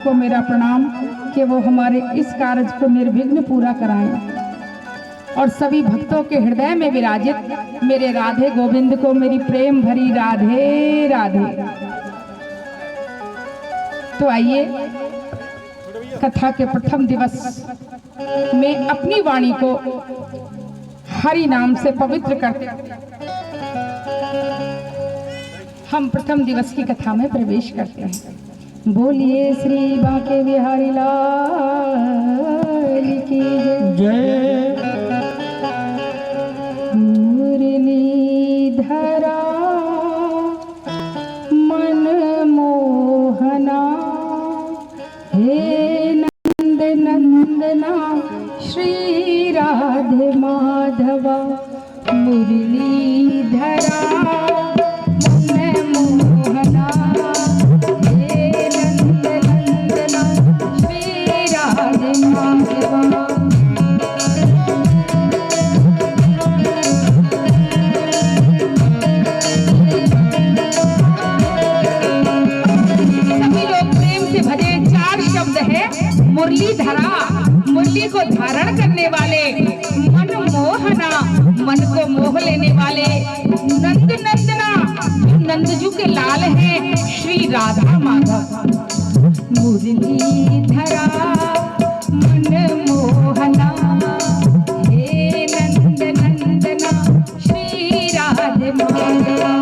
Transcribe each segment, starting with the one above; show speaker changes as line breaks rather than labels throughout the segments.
को मेरा प्रणाम कि वो हमारे इस कार्य को निर्विघ्न पूरा कराएं और सभी भक्तों के हृदय में विराजित मेरे राधे गोविंद को मेरी प्रेम भरी राधे राधे। तो आइए कथा के प्रथम दिवस में अपनी वाणी को हरि नाम से पवित्र करते हम प्रथम दिवस की कथा में प्रवेश करते हैं। बोलिए श्री बांके बिहारी लाल की जय। मुरली धरा मन मोहना हे नंद नंदना श्री राधे माधवा। मुरली धरा मुरली धरा, मुरली को धारण करने वाले, मन मोहना, मन को मोह लेने वाले, नंद नंदना, नंदजू के लाल हैं श्री राधा माधव। मुरली धरा मन मोहना हे नंद नंदना श्री राधे माधवा।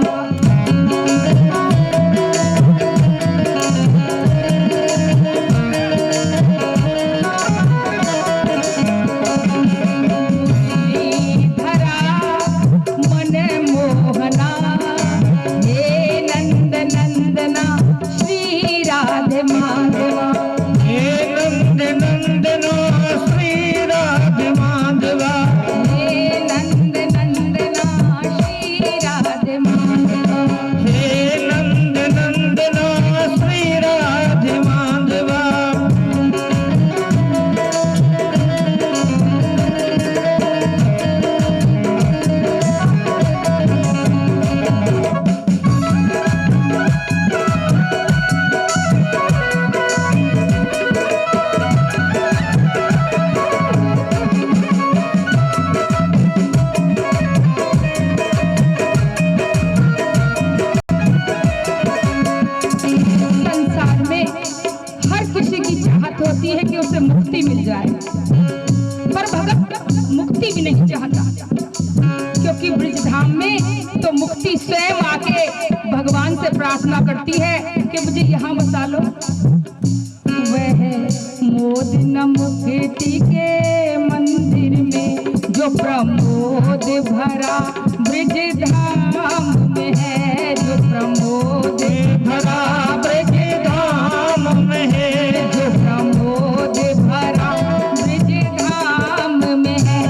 होती है कि उसे मुक्ति मिल जाए, पर भगत मुक्ति भी नहीं चाहता, क्योंकि ब्रजधाम में तो मुक्ति स्वयं आके भगवान से प्रार्थना करती है कि मुझे यहाँ बसा लो। वह मोद न मुक्ति के मंदिर में जो प्रमोद भरा ब्रजधाम में है, जो प्रमोद भरा ब्रजधाम में है, जो प्रमोद भरा ब्रजधाम में है।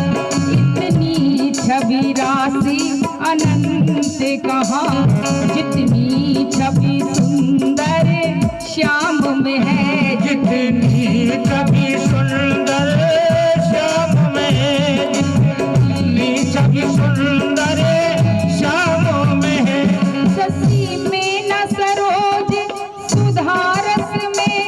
इतनी छवि राशि अनंत कहाँ, जितनी छवि सुंदर श्याम में है, जितनी छवि सुंदर श्याम में है, जितनी छवि सुंदर श्याम में है। शशि में न सरोज सुधारस में,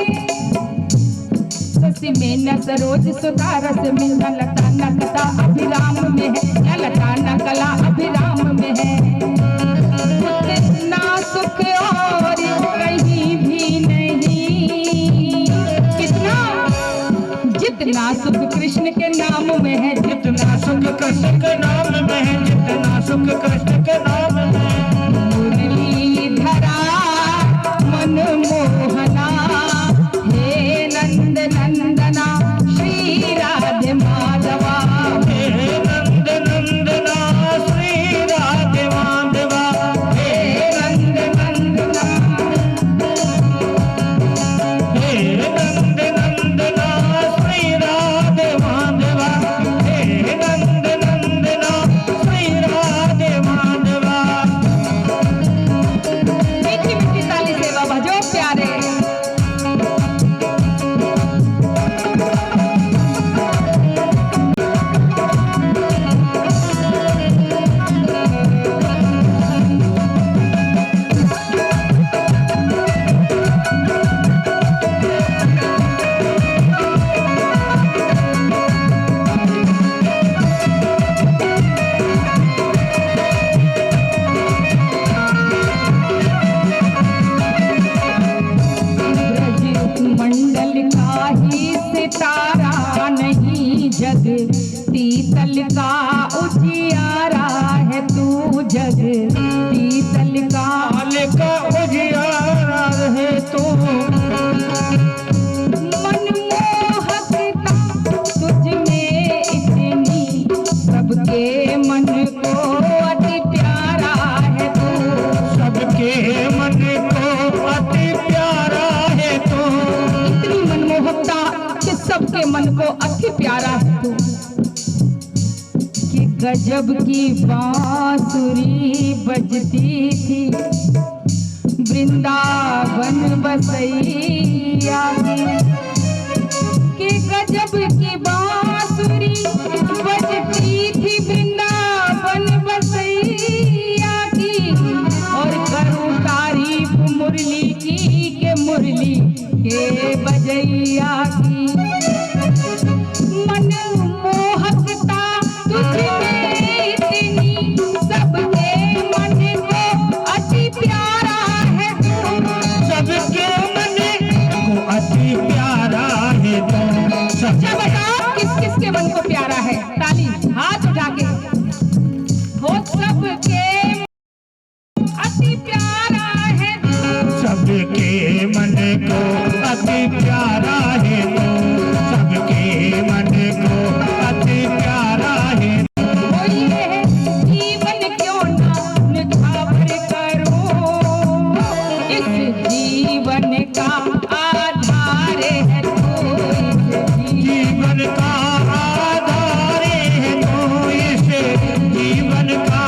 शशि में न सरोज सुधारस में, न लता न कला अभिराम में है, न लता न कला अभिराम में है। उतना सुख और कहीं भी नहीं, कितना जितना सुख कृष्ण के नाम में है, जितना सुख कृष्ण के नाम में है, जितना सुख कृष्ण के नाम में है। मुरली धरा मन मोहना हे नंद नंदना श्री राधे माधवा। हे नंद नंदना श्री राधे माधवा। हे नंद नंदना, हे नंद नंदना श्री राधे माधवा। हे नंद नंदना श्री राधे माधवा। तारा नहीं, जग पीतल का उजियारा है तू, जग पीतल का
उजियारा है तू।
मनमोहकता तुझ में इतनी, सबके मन को अति प्यारा है तू,
सबके मन को अति प्यारा है तू।
इतनी मनमोहकता कि सबके मन को अति प्यारा है तू। कि गजब की बांसुरी बजती थी वृंदावन बसैया की, कि गजब की बांसुरी बजती थी वृंदावन बसैया की, और करूं तारीफ मुरली की के मुरली के बजैया की। मनमोहकता तुझ में इतनी, सबके मन को अति प्यारा है तू,
सबके मन को अति प्यारा है तू।
अच्छा बताओ किस किस के मन को प्यारा है? ताली हाथ उठा के। वो सबके अति प्यारा है तू,
सबके मन को अति प्यारा है तू। सबके मन को अति प्यारा है तू।
वो ये है जीवन क्यों ना निछावर करूं, इस जीवन का आधार है तू, इस
जीवन का आधार है तू। इस जीवन का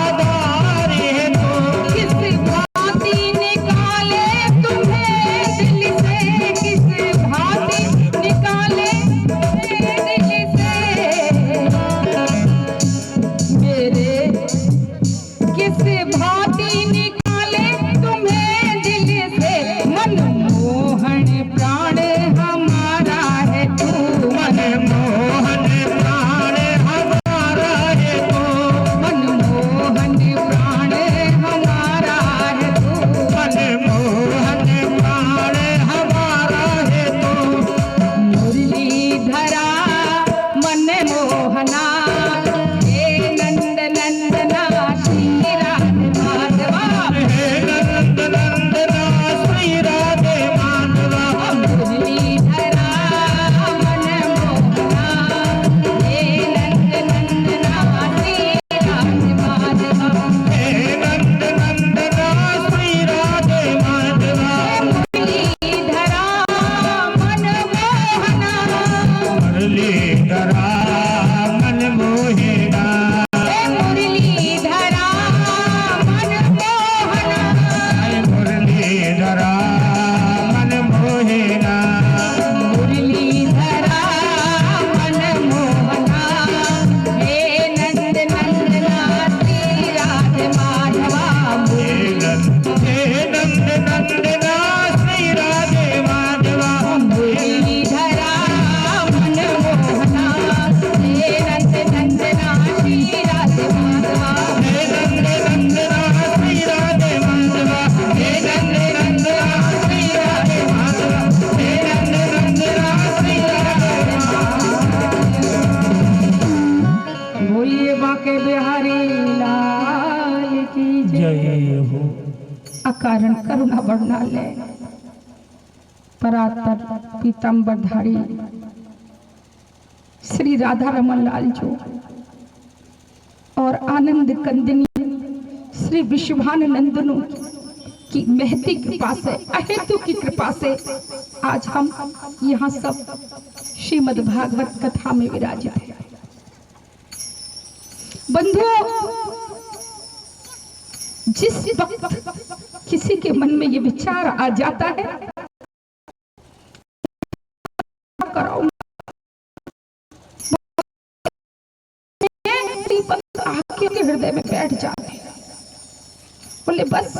आधार है तू।
किस भांति निकाले तुम्हें दिल से, किस भांति निकाले तुम्हें दिल से मेरे, किस भांति निकाले तुम्हें दिल से। मनमोहन प्राण हमारा है तू,
मनमोहन प्राण हमारा है तू।
मनमोहन प्राण हमारा है तू,
मनमोहन प्राण हमारा है तू।
मुरलीधरा मनमोहना, हे नंद नंदना श्री राधे माधवा,
हे नंद नंदना श्री राधे माधवा।
मुरलीधरा मनमोहना, हे नंद नंदना श्री राधे माधवा,
हे नंद नंदना श्री राधे माधवा।
मुरलीधरा मनमोहना,
मुरलीधरा मनमोहिना।
हे मुरलीधरा मनमोहना,
हे मुरलीधरा मनमोहिना।
मुरलीधरा मनमोहना, हे नंद नंदना श्री राधे माधवा,
हे नंद नंदना श्री राधे माधवा।
मुरलीधरा मनमोहना, हे नंद नंदना श्री राधे माधवा,
हे नंद नंदना श्री राधे माधवा। हे नंद नंदना श्री राधे माधवा। हे नंद नंदना श्री राधे माधवा।
बोलिए बाके बिहारी लाल की
जय हो।
अकारण करुणा बढ़ना ले, परात्पर पीताम्बरधारी श्री राधा रमन लाल जो और आनंद कंदिनी श्री विश्वानंदनु की महती कृपा से, अहेतु की कृपा से आज हम यहाँ सब श्रीमद् भागवत कथा में विराजित हैं। बंधुओं, जिस वक्त किसी के मन में ये विचार आ जाता है, कराऊं आके हृदय में बैठ जाते हैं, बोले बस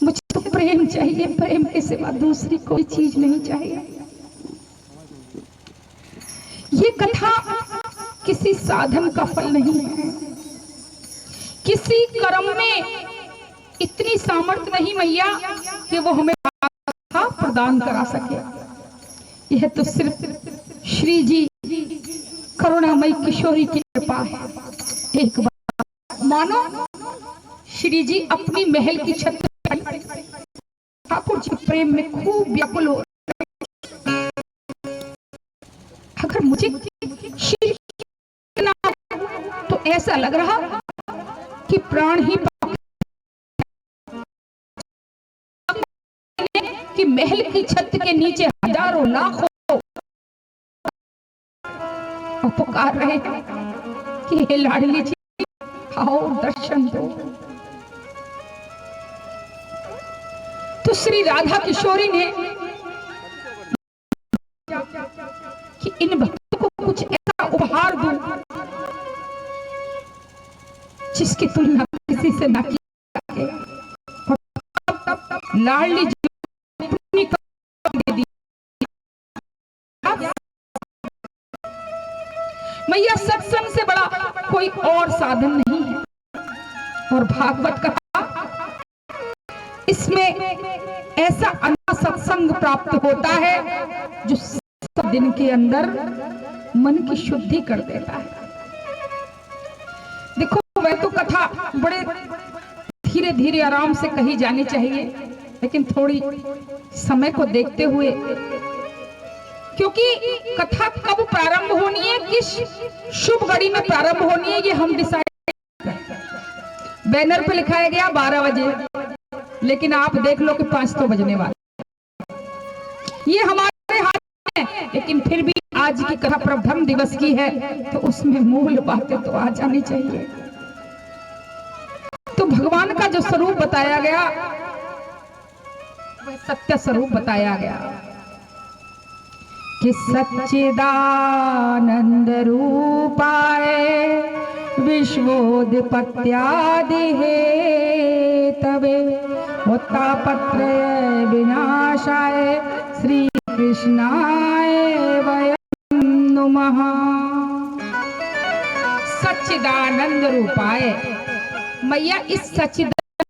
मुझे तो प्रेम चाहिए, प्रेम के सिवा दूसरी कोई चीज नहीं चाहिए। ये कथा किसी साधन का फल नहीं है, किसी कर्म में इतनी सामर्थ्य नहीं मैया कि वो हमें प्रदान करा सके। यह तो सिर्फ श्री जी करुणामयी किशोरी की कृपा है। एक बार मानो श्री जी अपनी महल की छत पर ठाकुर जी प्रेम में खूब व्याकुल हो। अगर मुझे श्री ना तो ऐसा लग रहा कि प्राण ही कि महल की छत के नीचे हजारों लाखों पुकार रहे कि हे लाडली जी आओ दर्शन दो। तो श्री राधा किशोरी ने कि इन भक्तों को कुछ ऐसा उपहार दूं जिसकी तुलना किसी से ना की जाए। लाडली जी दे दी। मैया सत्संग से बड़ा कोई और साधन नहीं है। और भागवत कथा इसमें ऐसा अनन्य सत्संग प्राप्त होता है जो सब दिन के अंदर मन की शुद्धि कर देता है। देखो वह तो कथा बड़े धीरे धीरे आराम से कही जानी चाहिए, लेकिन थोड़ी समय को देखते हुए, क्योंकि कथा कब प्रारंभ होनी है, किस शुभ घड़ी में प्रारंभ होनी है, ये हम डिसाइड करते। बैनर पे लिखाया गया 12 बजे, लेकिन आप देख लो कि 5 तो बजने वाले। ये हमारे हाथ में है, लेकिन फिर भी आज की कथा प्रथम दिवस की है तो उसमें मूल बातें तो आ जानी चाहिए। तो भगवान का जो स्वरूप बताया गया वह सत्य स्वरूप बताया गया कि सच्चिदानंद रूपाय विश्वोत्पत्त्यादि हेतवे उत्तापत्रय विनाशाय श्री कृष्णाय वयं नुमः। सच्चिदानंद रूपाय, मैया इस सच्चिदानंद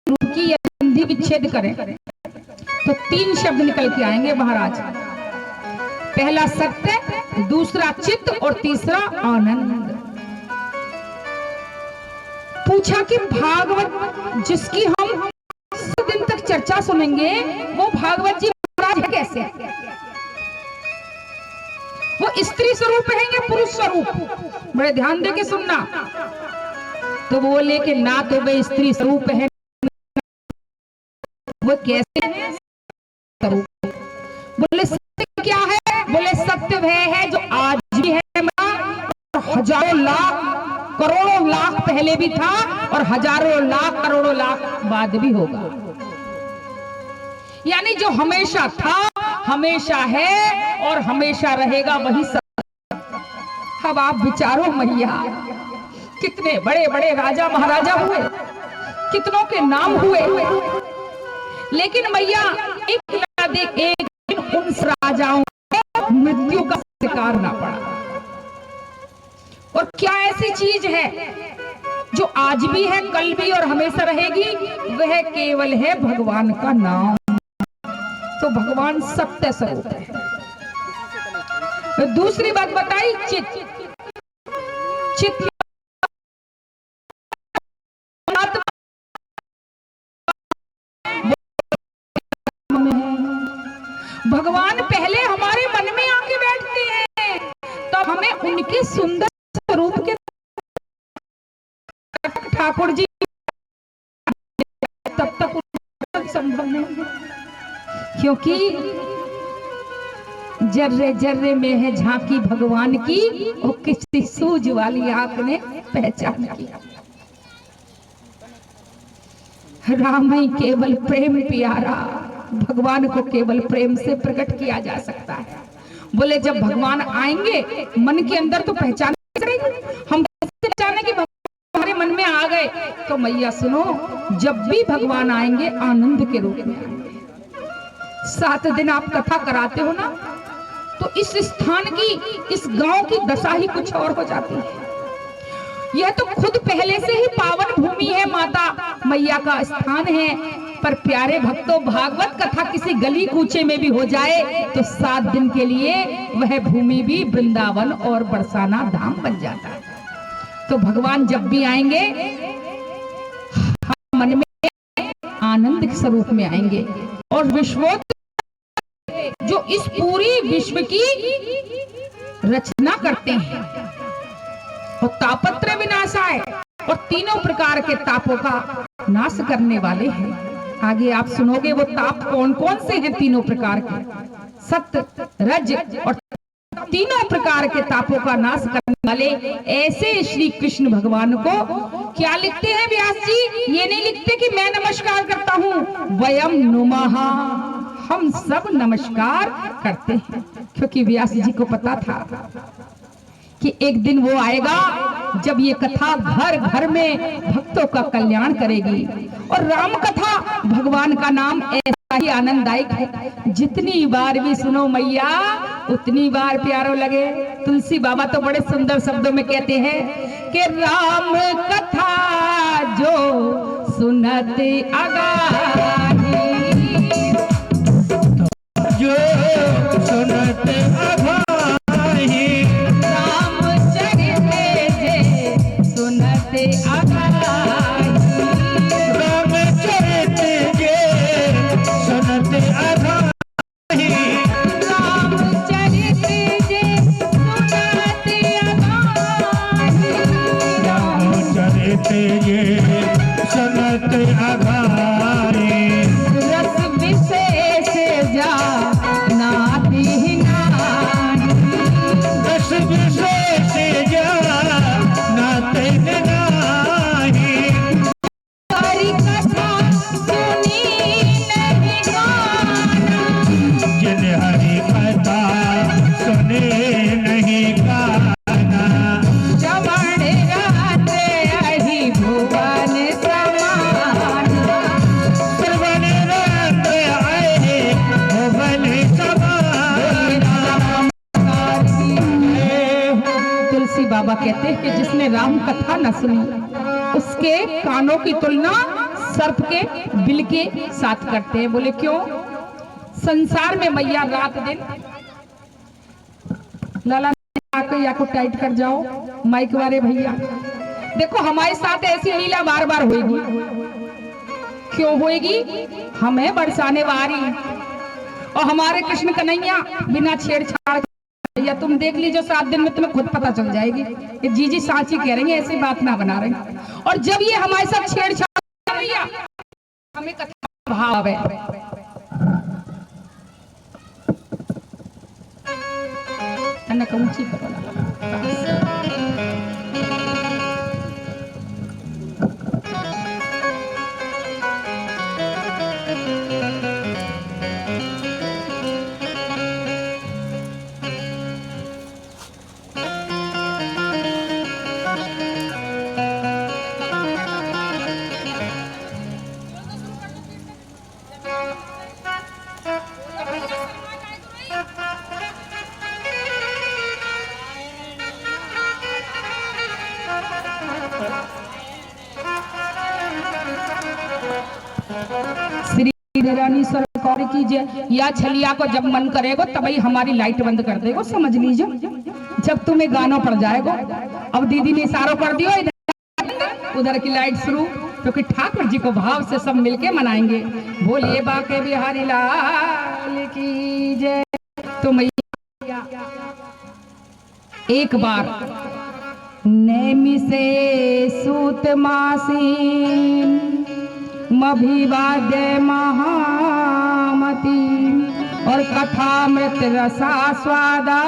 रूप की संधि विच्छेद करें तो 3 शब्द निकल के आएंगे महाराज। पहला सत्य, दूसरा चित्त और तीसरा आनंद। पूछा कि भागवत जिसकी हम दिन तक चर्चा सुनेंगे वो भागवत जी महाराज है कैसे? वो स्त्री स्वरूप है या पुरुष स्वरूप? बड़े ध्यान दे के सुनना। तो बोले कि ना तो वे स्त्री स्वरूप है, वो कैसे है? बोले सत्य क्या है? बोले सत्य वह है जो आज भी है, हजारों लाख करोड़ों लाख पहले भी था और हजारों लाख करोड़ों लाख बाद भी होगा। यानी जो हमेशा था, हमेशा है और हमेशा रहेगा, वही सत्य। अब आप विचारो मैया, कितने बड़े बड़े राजा महाराजा हुए, कितनों के नाम हुए, लेकिन मैया एक दिन उन राजाओं को मृत्यु का शिकार ना पड़ा। और क्या ऐसी चीज है जो आज भी है, कल भी और हमेशा रहेगी? वह केवल है भगवान का नाम। तो भगवान सत्य स्वरूप है। तो दूसरी बात बताई चित्त। चित्त भगवान पहले हमारे मन में आके बैठते हैं, तो हमें उनके सुंदर स्वरूप के ठाकुर जी तब तक संभव नहीं, क्योंकि जर्रे जर्रे में है झांकी भगवान की, और किसी सूझ वाली आंख ने पहचान किया। राम ही केवल प्रेम प्यारा, भगवान को केवल प्रेम से प्रकट किया जा सकता है। बोले जब भगवान आएंगे मन के अंदर तो पहचान करेंगे, हम कैसे पहचाने कि हमारे मन में आ गए? तो मैया सुनो, जब भी भगवान आएंगे आनंद के रूप में आएंगे। 7 दिन आप कथा कराते हो ना, तो इस स्थान की, इस गांव की दशा ही कुछ और हो जाती है। यह तो खुद पहले से ही पावन भूमि है, माता मैया का स्थान है, पर प्यारे भक्तों, भागवत कथा किसी गली कूचे में भी हो जाए तो 7 दिन के लिए वह भूमि भी वृंदावन और बरसाना धाम बन जाता है। तो भगवान जब भी आएंगे हम मन में आनंद के स्वरूप में आएंगे। और विश्वोत्तर जो इस पूरी विश्व की रचना करते हैं और तापत्र विनाशाय और तीनों प्रकार के तापों का नाश करने वाले हैं। आगे आप सुनोगे वो ताप कौन कौन से हैं। तीनों प्रकार के सत्य, रज और तीनों प्रकार के तापों का नाश करने वाले ऐसे श्री कृष्ण भगवान को क्या लिखते हैं व्यास जी? ये नहीं लिखते कि मैं नमस्कार करता हूँ, वयम नुमः, हम सब नमस्कार करते हैं। क्योंकि व्यास जी को पता था कि एक दिन वो आएगा जब ये कथा घर घर में भक्तों का कल्याण करेगी। और राम कथा भगवान का नाम ऐसा ही आनंददायक है, जितनी बार भी सुनो मैया उतनी बार प्यारो लगे। तुलसी बाबा तो बड़े सुंदर शब्दों में कहते हैं कि राम कथा जो सुनते अगाही,
जो सुनते अगाही,
रामचरित जे सुनते अगाही,
रामचरित जे सुनते अगाही,
रामचरित जे सुनते अगाही,
रामचरित जे सुनते अगाही,
रस विशेष जा नाती नाही,
रस विशेष जा नाते नाही,
हरि कथा सुनी नहीं गाना,
जिन हरि कथा सुने नहीं गाना,
श्रवण राते अहि भुवन समाना,
श्रवण रात्र आए भुवन समाना।
तुलसी बाबा कहते हैं कि जिसने राम कथा न सुनी उसके कानों की तुलना सर्प के बिल के साथ करते हैं। बोले क्यों? संसार में मैया रात दिन लाला आके या को टाइट कर जाओ माइक वाले भैया, देखो हमारे साथ ऐसी लीला बार बार होगी। क्यों होगी? हमें बरसाने वाली और हमारे कृष्ण कन्हैया बिना छेड़छाड़ या तुम देख लीजिए 7 दिन में तुम्हें खुद पता चल जाएगी कि जीजी सांची कह रही है, ऐसी बात ना बना रही। और जब ये हमारे साथ छेड़छाड़ कर रही है हमें कथा भाव है। अन्ना कौंची करो श्री रानी सरकार कीजिए। या छलिया को जब मन करेगा तभी हमारी लाइट बंद कर देगो, समझ लीजिए जब तुम्हें गाना पड़ जाएगा। अब दीदी ने इशारों कर दियो इधर उधर की लाइट शुरू, क्योंकि ठाकुर जी को भाव से सब मिलके मनाएंगे। बोलिए बाके बिहारी लाल की जय। तो मैया एक बार नेमि से सूत मासीन मभिवाद्य महामती और कथामृत रसा स्वादा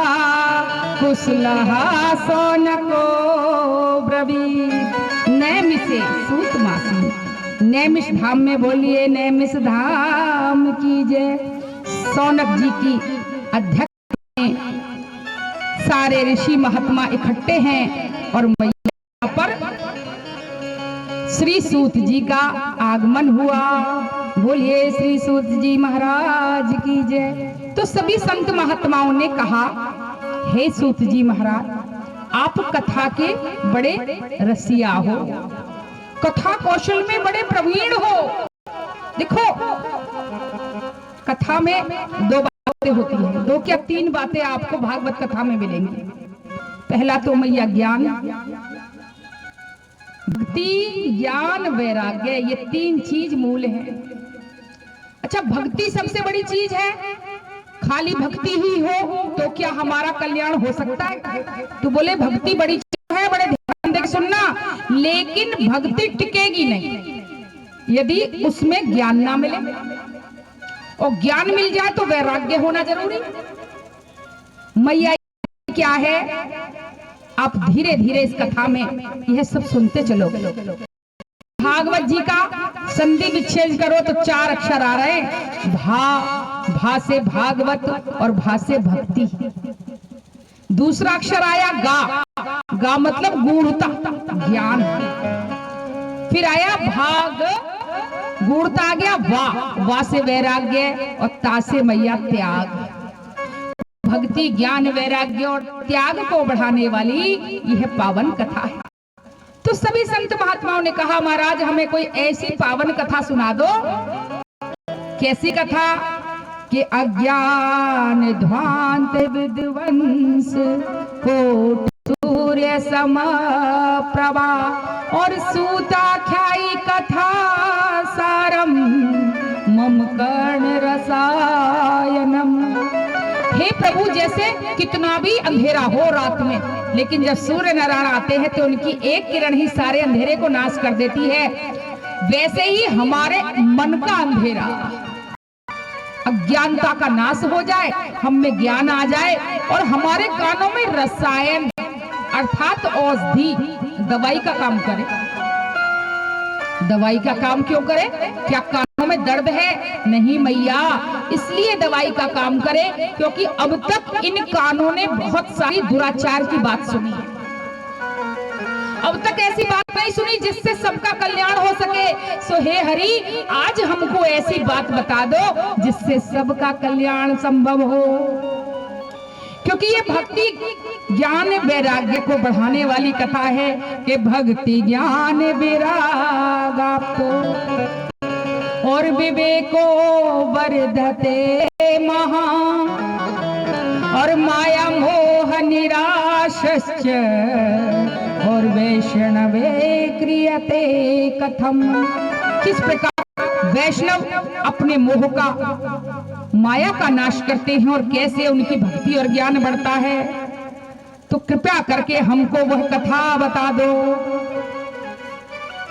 कुशलहा सोनको ब्रवी। नैमिष से सूत मासी, नैमिष धाम में बोलिए नैमिष धाम की जय। सौनक जी की अध्यक्ष में सारे ऋषि महात्मा इकट्ठे हैं और मैया पर श्री सूत जी का आगमन हुआ। बोलिए श्री सूत जी महाराज की जय। तो सभी संत महात्माओं ने कहा, हे सूत जी महाराज, आप कथा के बड़े रसिया हो, कथा कौशल में बड़े प्रवीण हो, देखो कथा में दो बातें होती हैं, दो क्या तीन बातें आपको भागवत कथा में मिलेंगी। पहला तो मैया ज्ञान, भक्ति, ज्ञान, वैराग्य, ये तीन चीज मूल है। अच्छा, भक्ति सबसे बड़ी चीज है। खाली भक्ति ही हो तो क्या हमारा कल्याण हो सकता है? तो बोले भक्ति बड़ी चीज है, बड़े ध्यान देकर सुनना, लेकिन भक्ति टिकेगी नहीं यदि उसमें ज्ञान ना मिले, और ज्ञान मिल जाए तो वैराग्य होना जरूरी। मैया क्या है, आप धीरे धीरे इस कथा में यह सब सुनते चलो। भागवत जी का संधि विच्छेद करो तो 4 अक्षर आ रहे हैं, भा से भागवत और भा से भक्ति। दूसरा अक्षर आया गा मतलब गूढ़ता, ज्ञान। फिर आया भाग, गूढ़ता आ गया, वा से वैराग्य और ता से मैया त्याग। भक्ति, ज्ञान, वैराग्य और त्याग को बढ़ाने वाली यह पावन कथा है। तो सभी संत महात्माओं ने कहा महाराज हमें कोई ऐसी पावन कथा सुना दो। कैसी कथा? कि अज्ञान ध्वांत विध्वंस कोट सूर्य सम प्रभा और सूताख्यायी कथा सारम मम कर्ण रसायनम। हे प्रभु, जैसे कितना भी अंधेरा हो रात में, लेकिन जब सूर्य नारायण आते हैं तो उनकी एक किरण ही सारे अंधेरे को नाश कर देती है, वैसे ही हमारे मन का अंधेरा, अज्ञानता का नाश हो जाए, हम में ज्ञान आ जाए और हमारे कानों में रसायन अर्थात औषधि, दवाई का काम करे। दवाई का काम क्यों करे? क्या कानों में दर्द है? नहीं मैया, इसलिए दवाई का काम करे क्योंकि अब तक इन कानों ने बहुत सारी दुराचार की बात सुनी है। अब तक ऐसी बात नहीं सुनी जिससे सबका कल्याण हो सके। सो हे हरि, आज हमको ऐसी बात बता दो जिससे सबका कल्याण संभव हो, क्योंकि ये भक्ति, ज्ञान, वैराग्य को बढ़ाने वाली कथा है कि भक्ति, ज्ञान, वैराग आपको और विवेको वर्धते महा और माया मोह निराशश्च और वैष्णवे क्रियते कथम। किस प्रकार वैष्णव अपने मोह का, माया का नाश करते हैं और कैसे उनकी भक्ति और ज्ञान बढ़ता है, तो कृपया करके हमको वह कथा बता दो।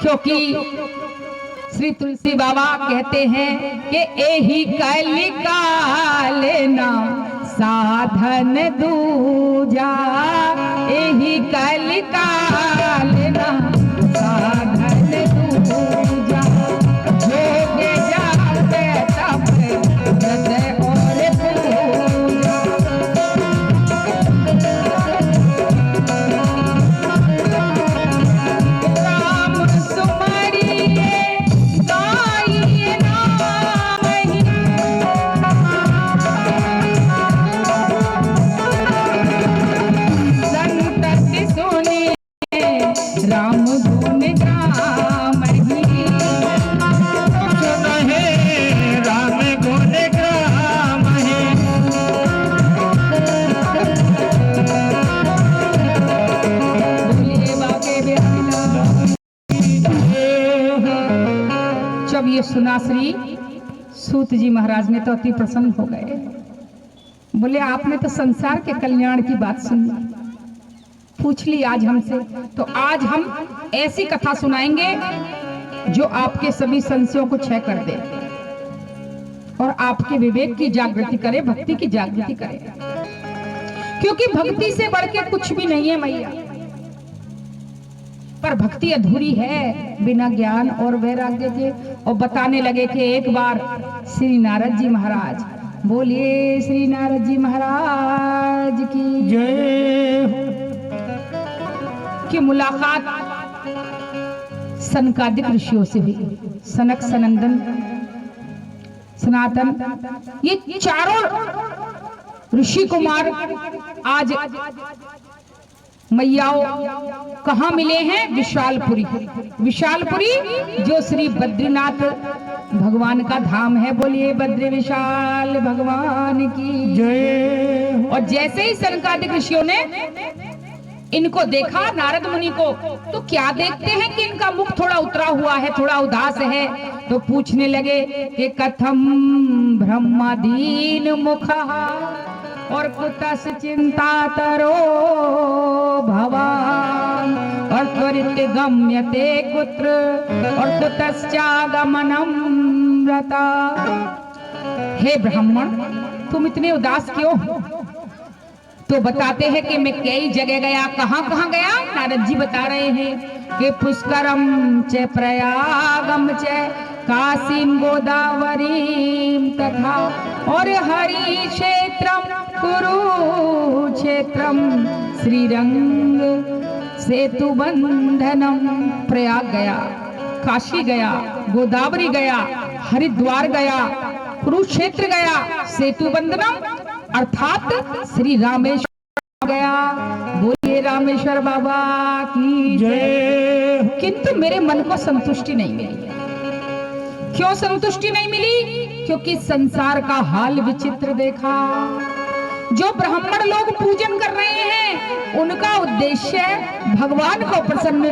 क्योंकि श्री तुलसी बाबा कहते हैं कि एही कलिकाल ना साधन दूजा, एही कलिकाल ना साधन दूजा, जोगे जाते तब हृदय और पूजा। राम सुमरिए गाइए नाम ही, संतति सुनिए राम गुण ग्राम ही।
सुनहे राम गुण ग्राम है।
बोलिए बाके बिहारी। जब ये सुना श्री सूत जी महाराज ने तो अति प्रसन्न हो गए। बोले आपने तो संसार के कल्याण की बात सुनी, पूछ ली आज हमसे, तो आज हम ऐसी कथा सुनाएंगे जो आपके सभी संशयों को क्षय कर दे और आपके विवेक की जागृति करे, भक्ति की जागृति करे। क्योंकि भक्ति से बढ़ के कुछ भी नहीं है मैया, पर भक्ति अधूरी है बिना ज्ञान और वैराग्य के। और बताने लगे कि एक बार श्री नारद जी महाराज, बोलिए श्री नारद जी महाराज की
जय हो।
की मुलाकात सनकादिक ऋषियों से हुई। सनक, सनंदन, सनातन, ये चारों ऋषि कुमार आज मैयाओं कहाँ मिले हैं? विशालपुरी। विशालपुरी जो श्री बद्रीनाथ भगवान का धाम है। बोलिए बद्री विशाल भगवान की
जय।
और जैसे ही सनकादिक ऋषियों ने इनको देखा, नारद मुनि को, तो क्या देखते हैं कि इनका मुख थोड़ा उतरा हुआ है, थोड़ा उदास है। तो पूछने लगे कि कथम ब्रह्मादीन मुखा और कुतस चिंता तरो भवान और त्वरित गम्यते कुत्र और कुतश्चागमनम रता। हे ब्राह्मण, तुम इतने उदास क्यों हो? तो बताते हैं कि मैं कई जगह गया। कहां कहां गया? नारद जी बता रहे हैं कि पुष्करम च प्रयागम च काशीम गोदावरीम तथा और हरि क्षेत्रम कुरुक्षेत्रम श्रीरंग सेतु बंधनम। प्रयाग गया, काशी गया, गोदावरी गया, हरिद्वार गया, कुरुक्षेत्र गया, सेतु बंधनम अर्थात श्री रामेश्वर गया। बोलिए रामेश्वर बाबा की जय। किंतु मेरे मन को संतुष्टि नहीं मिली। क्यों संतुष्टि नहीं मिली? क्योंकि संसार का हाल विचित्र देखा। जो ब्राह्मण लोग पूजन कर रहे हैं, उनका उद्देश्य भगवान को प्रसन्न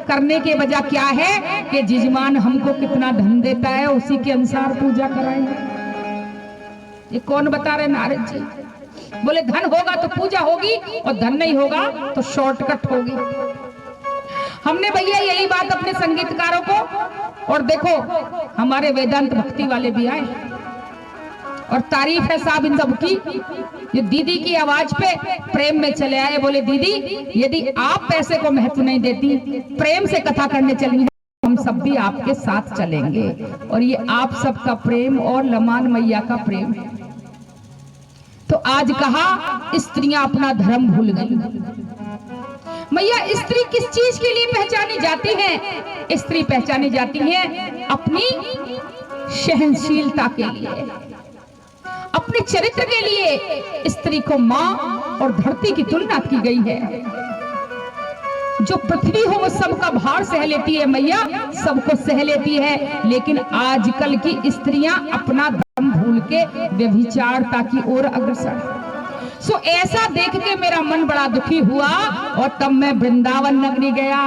करने के बजाय क्या है कि जजमान हमको कितना धन देता है उसी के अनुसार पूजा कराएंगे। ये कौन बता रहे? नारद जी बोले धन होगा तो पूजा होगी और धन नहीं होगा तो शॉर्टकट होगी। हमने भैया यही बात अपने संगीतकारों को, और देखो हमारे वेदांत भक्ति वाले भी आए और तारीफ है साहब इन सब की। जो दीदी की आवाज पे प्रेम में चले आए, बोले दीदी यदि आप पैसे को महत्व नहीं देती, प्रेम से कथा करने चली है, हम सब भी आपके साथ चलेंगे। और ये आप सबका प्रेम और लमान मैया का प्रेम है। तो आज कहा स्त्रियां अपना धर्म भूल गई। मैया स्त्री किस चीज के लिए पहचानी जाती है? स्त्री पहचानी जाती है अपनी सहनशीलता के लिए, अपने चरित्र के लिए। स्त्री को मां और धरती की तुलना की गई है। जो पृथ्वी हो वो सबका भार सह लेती है मैया, सबको सह लेती है। लेकिन आजकल की स्त्रियां अपना धर्म भूल के व्यभिचारता की ओर अग्रसर। सो ऐसा देख के मेरा मन बड़ा दुखी हुआ और तब मैं वृंदावन नगरी गया।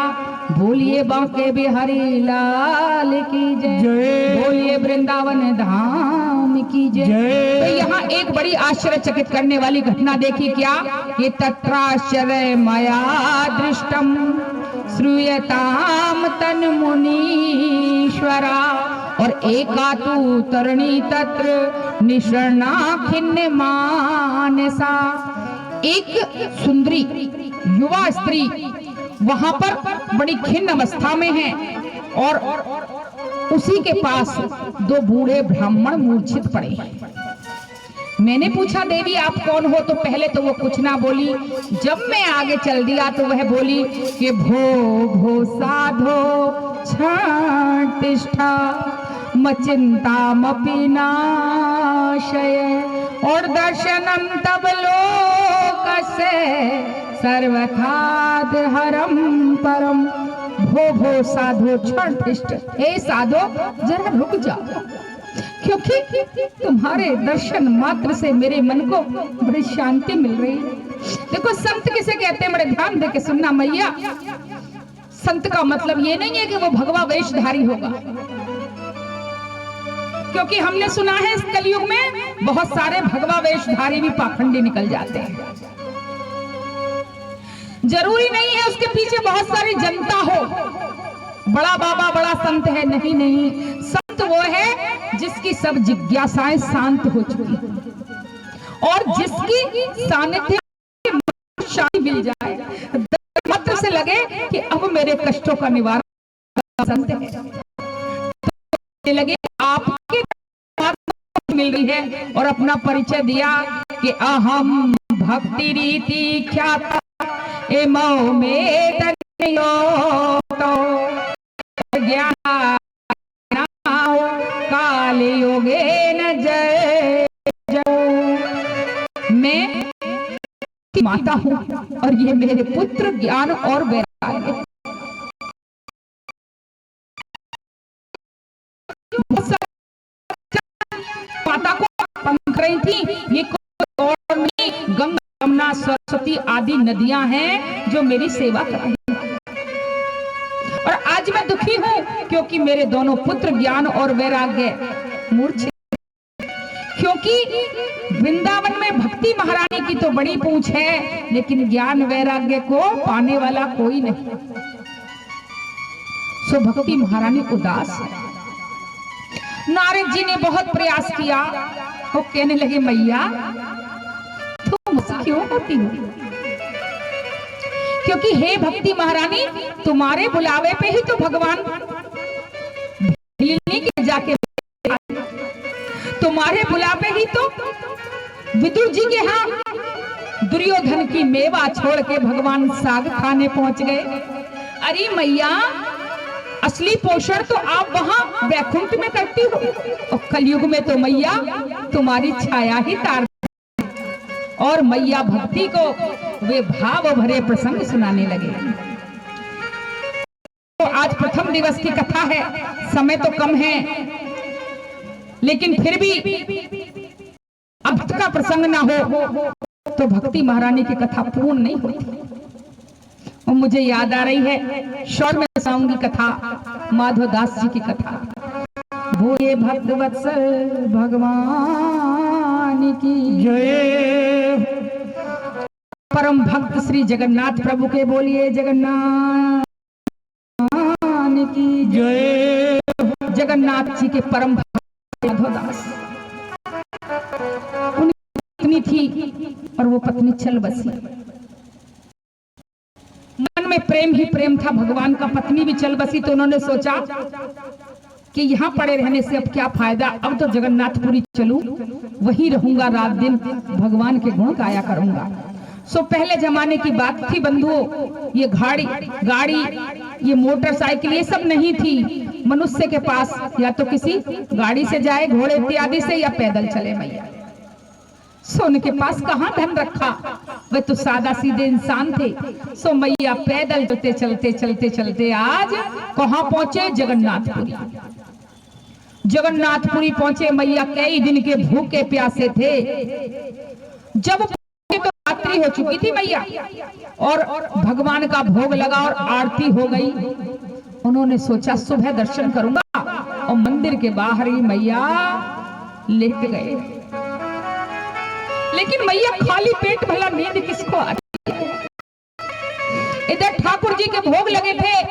बोलिए बांके बिहारी लाल की जय, बोलिए वृंदावन धाम की जय। तो यहाँ एक बड़ी आश्चर्यचकित करने वाली घटना देखी। क्या? कि तत्राश्चर्य मया दृष्टम श्रूयताम तन मुनीश्वरा और एका तु तरणी तत्र निशरणा खिन्न मानसा। एक सुंदरी युवा स्त्री वहां पर बड़ी खिन्न अवस्था में है और उसी के पास दो बूढ़े ब्राह्मण मूर्छित पड़े हैं। मैंने पूछा देवी आप कौन हो? तो पहले तो वो कुछ ना बोली। जब मैं आगे चल दिया तो वह बोली कि भो भो साधो छातिष्ठा मचिंतामपि नाशय और दर्शनम तब लोकस्य सर्वथा हरम परम। भो भो साधो क्षणतिष्ठ, हे साधो जरा रुक जाओ, क्योंकि तुम्हारे दर्शन मात्र से मेरे मन को बड़ी शांति मिल रही है। देखो संत किसे कहते हैं, बड़े ध्यान दे के सुनना मैया। संत का मतलब ये नहीं है कि वो भगवा वेशधारी होगा, क्योंकि हमने सुना है इस कलयुग में बहुत सारे भगवा वेशधारी भी पाखंडी निकल जाते हैं। जरूरी नहीं है उसके पीछे बहुत सारी जनता हो, बड़ा बाबा बड़ा संत है, नहीं नहीं। संत वो है जिसकी सब जिज्ञासाएं शांत हो चुकी और जिसकी सानिध्य शांति मिल जाए, मात्र से लगे कि अब मेरे कष्टों का निवारण संत है। तो लगे आपके मिल रही है और अपना परिचय दिया कि अहम भक्ति रीति ख्याता एमो में तो ज्ञान काल योगे न जय जय। मैं माता हूँ और ये मेरे पुत्र ज्ञान और वैराग्य। बहुत पंख रही थी। ये कोई और नहीं, गंगा, यमुना, सरस्वती आदि नदियां हैं जो मेरी सेवा कर रही हैं। और आज मैं दुखी हूं क्योंकि मेरे दोनों पुत्र ज्ञान और वैराग्य मूर्छित। क्योंकि वृंदावन में भक्ति महारानी की तो बड़ी पूछ है, लेकिन ज्ञान वैराग्य को पाने वाला कोई नहीं। सो भक्ति महारानी उदास है। नारद जी ने बहुत प्रयास किया। वो कहने लगे, मैया तुम मुझसे क्यों होती हो? क्योंकि हे भक्ति महारानी, तुम्हारे बुलावे पे ही तो भगवान के जाके, तुम्हारे बुलावे ही तो विदुर जी के यहाँ दुर्योधन की मेवा छोड़ के भगवान साग खाने पहुंच गए। अरे मैया, असली पोषण तो आप वहां वैकुंठ में करती हो, और कलयुग में तो मैया तुम्हारी छाया ही तार। और मैया भक्ति को वे भाव भरे प्रसंग सुनाने लगे। तो आज प्रथम दिवस की कथा है, समय तो कम है, लेकिन फिर भी अब का प्रसंग ना हो तो भक्ति महारानी की कथा पूर्ण नहीं होती। और मुझे याद आ रही है, शौर में सुनाऊंगी कथा, माधवदास जी की कथा। वो ये भक्त वत्सल भगवान की
जय।
परम भक्त श्री जगन्नाथ प्रभु के बोलिए जगन्नाथ की
जय।
जगन्नाथ जी के परम भक्त माधवदास, उनकी पत्नी थी और वो पत्नी चल बसी। मन में प्रेम ही प्रेम था भगवान का, पत्नी भी चल बसी। तो उन्होंने सोचा कि यहाँ पड़े रहने से अब क्या फायदा, अब तो जगन्नाथपुरी चलूं, वहीं रहूंगा, रात दिन भगवान के गुण गाया करूंगा। सो पहले जमाने की बात थी बंधुओं, ये गाड़ी, ये मोटरसाइकिल, ये सब नहीं थी। मनुष्य के पास या तो किसी गाड़ी से जाए, घोड़े इत्यादि से, या पैदल चले मैया। सो उनके पास कहाँ धन रखा, वे तो सादा सीधे इंसान थे। सो मैया पैदल चलते चलते चलते चलते आज कहाँ पहुंचे? जगन्नाथपुरी। जगन्नाथपुरी पहुंचे मैया, कई दिन के भूखे प्यासे थे। जब तो रात्रि हो चुकी थी मैया, और भगवान का भोग लगा और आरती हो गई। उन्होंने सोचा सुबह दर्शन करूंगा, और मंदिर के बाहर ही मैया लेट गए। लेकिन मैया खाली पेट भला नींद किसको आती है? इधर ठाकुर जी के भोग लगे थे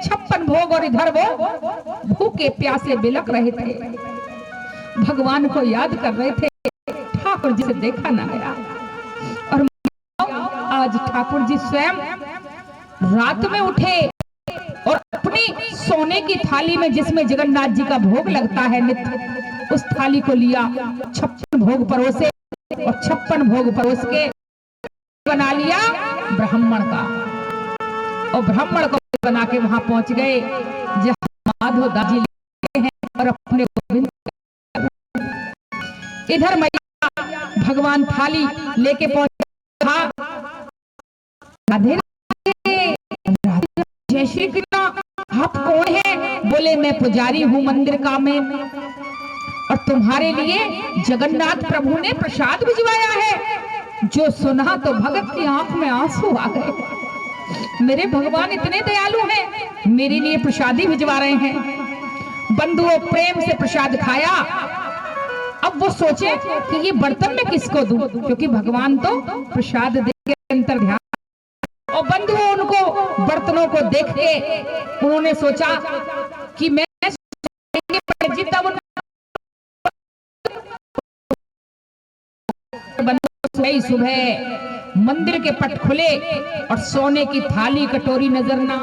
56 भोग, और इधर वो भूखे प्यासे बिलक रहे थे, भगवान को याद कर रहे थे। ठाकुर जी से देखा ना गया। और आज ठाकुर जी स्वयं रात में उठे और अपनी सोने की थाली में, जिसमें जगन्नाथ जी का भोग लगता है नित्य, उस थाली को लिया, 56 भोग परोसे, और 56 भोग परोस के बना लिया ब्राह्मण का, और ब्राह्मण को बना के वहां पहुंच गए जहां माधवदास जी हैं, और अपने गोविंद। इधर मैया भगवान थाली लेके पहुंचे। राधे राधे, जय श्री कृष्ण, आप कौन हैं? बोले मैं पुजारी हूं मंदिर का में, और तुम्हारे लिए जगन्नाथ प्रभु ने प्रसाद भिजवाया है। जो सुना तो भगत की आंख में आंसू आ गए। मेरे भगवान इतने दयालु हैं, मेरे लिए प्रसादी भिजवा रहे हैं। बंधुओं, प्रेम से प्रसाद खाया। अब वो सोचे कि ये बर्तन में किसको दूं, क्योंकि भगवान तो प्रसाद दे के अंतर ध्यान। और बंधुओं, उनको बर्तनों को देख के उन्होंने सोचा कि मैं सुबह मंदिर के पट खुले और सोने की थाली कटोरी नजर ना,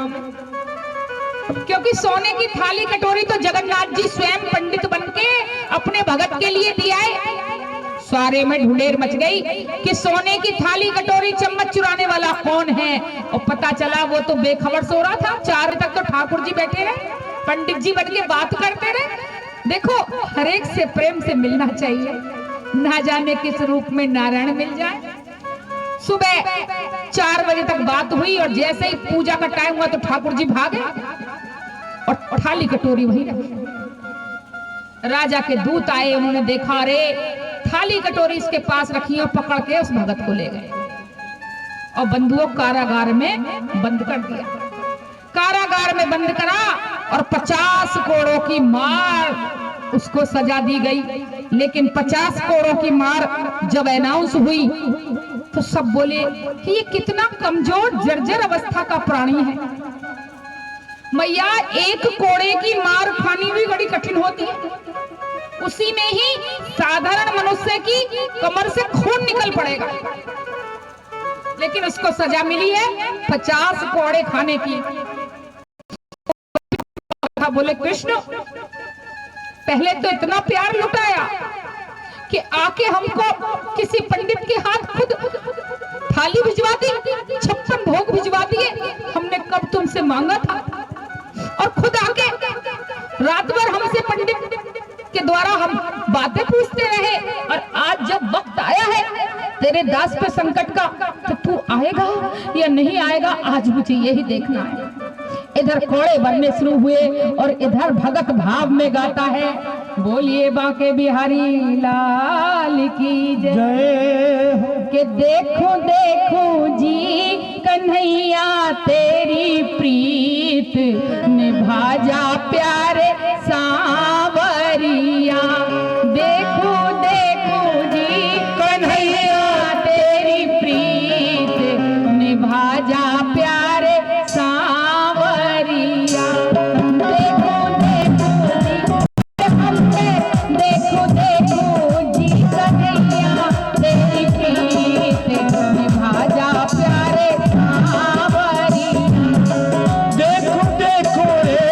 क्योंकि सोने की थाली कटोरी तो जगन्नाथ जी स्वयं पंडित बनके अपने भगत के लिए दिया है। सारे में ढूंढेर मच गई कि सोने की थाली कटोरी चम्मच चुराने वाला कौन है। और पता चला वो तो बेखबर सो रहा था। 4 बजे तक तो ठाकुर जी बैठे रहे, पंडित जी बन के बात करते रहे। देखो, हर एक से प्रेम से मिलना चाहिए, ना जाने किस रूप में नारायण मिल जाए। सुबह 4 बजे तक बात हुई, और जैसे ही पूजा का टाइम हुआ तो ठाकुर जी भागे और थाली कटोरी वहीं रखी। राजा के दूत आए, उन्होंने देखा, रे थाली कटोरी इसके पास रखी और पकड़ के उस भगत को ले गए और बंधुओं कारागार में बंद कर दिया। कारागार में बंद करा और 50 कोड़ों की मार उसको सजा दी गई। लेकिन 50 कोड़ों की मार जब अनाउंस हुई तो सब बोले कि ये कितना कमजोर जर्जर अवस्था का प्राणी है। मैया, एक कोड़े की मार खानी भी बड़ी कठिन होती है, उसी में ही साधारण मनुष्य की कमर से खून निकल पड़ेगा, लेकिन उसको सजा मिली है 50 कोड़े खाने की। बोले कृष्ण, पहले तो इतना प्यार लुटाया कि आके हमको किसी पंडित के हाथ खुद थाली भिजवा दी, 56 भोग भिजवा दिए, हमने कब तुमसे मांगा था, और खुद आके रात भर हमसे पंडित के द्वारा हम बातें पूछते रहे, और आज जब वक्त आया है तेरे दास पे संकट का, तो तू आएगा या नहीं आएगा, आज मुझे यही देखना है। इधर कोड़े बनने शुरू हुए और इधर भगत भाव में गाता है, बोलिए बांके बिहारी लाल की जय हो। कि देखो देखो जी कन्हैया तेरी प्रीत निभा जा प्यारे सांवरिया। देखो देखो जी कन्हैया तेरी प्रीत निभा जा प्यारे सांवरिया। देखो देखो जी कन्हैया तेरी प्रीत निभा जा प्यारे सांवरिया।
देखो देखो रे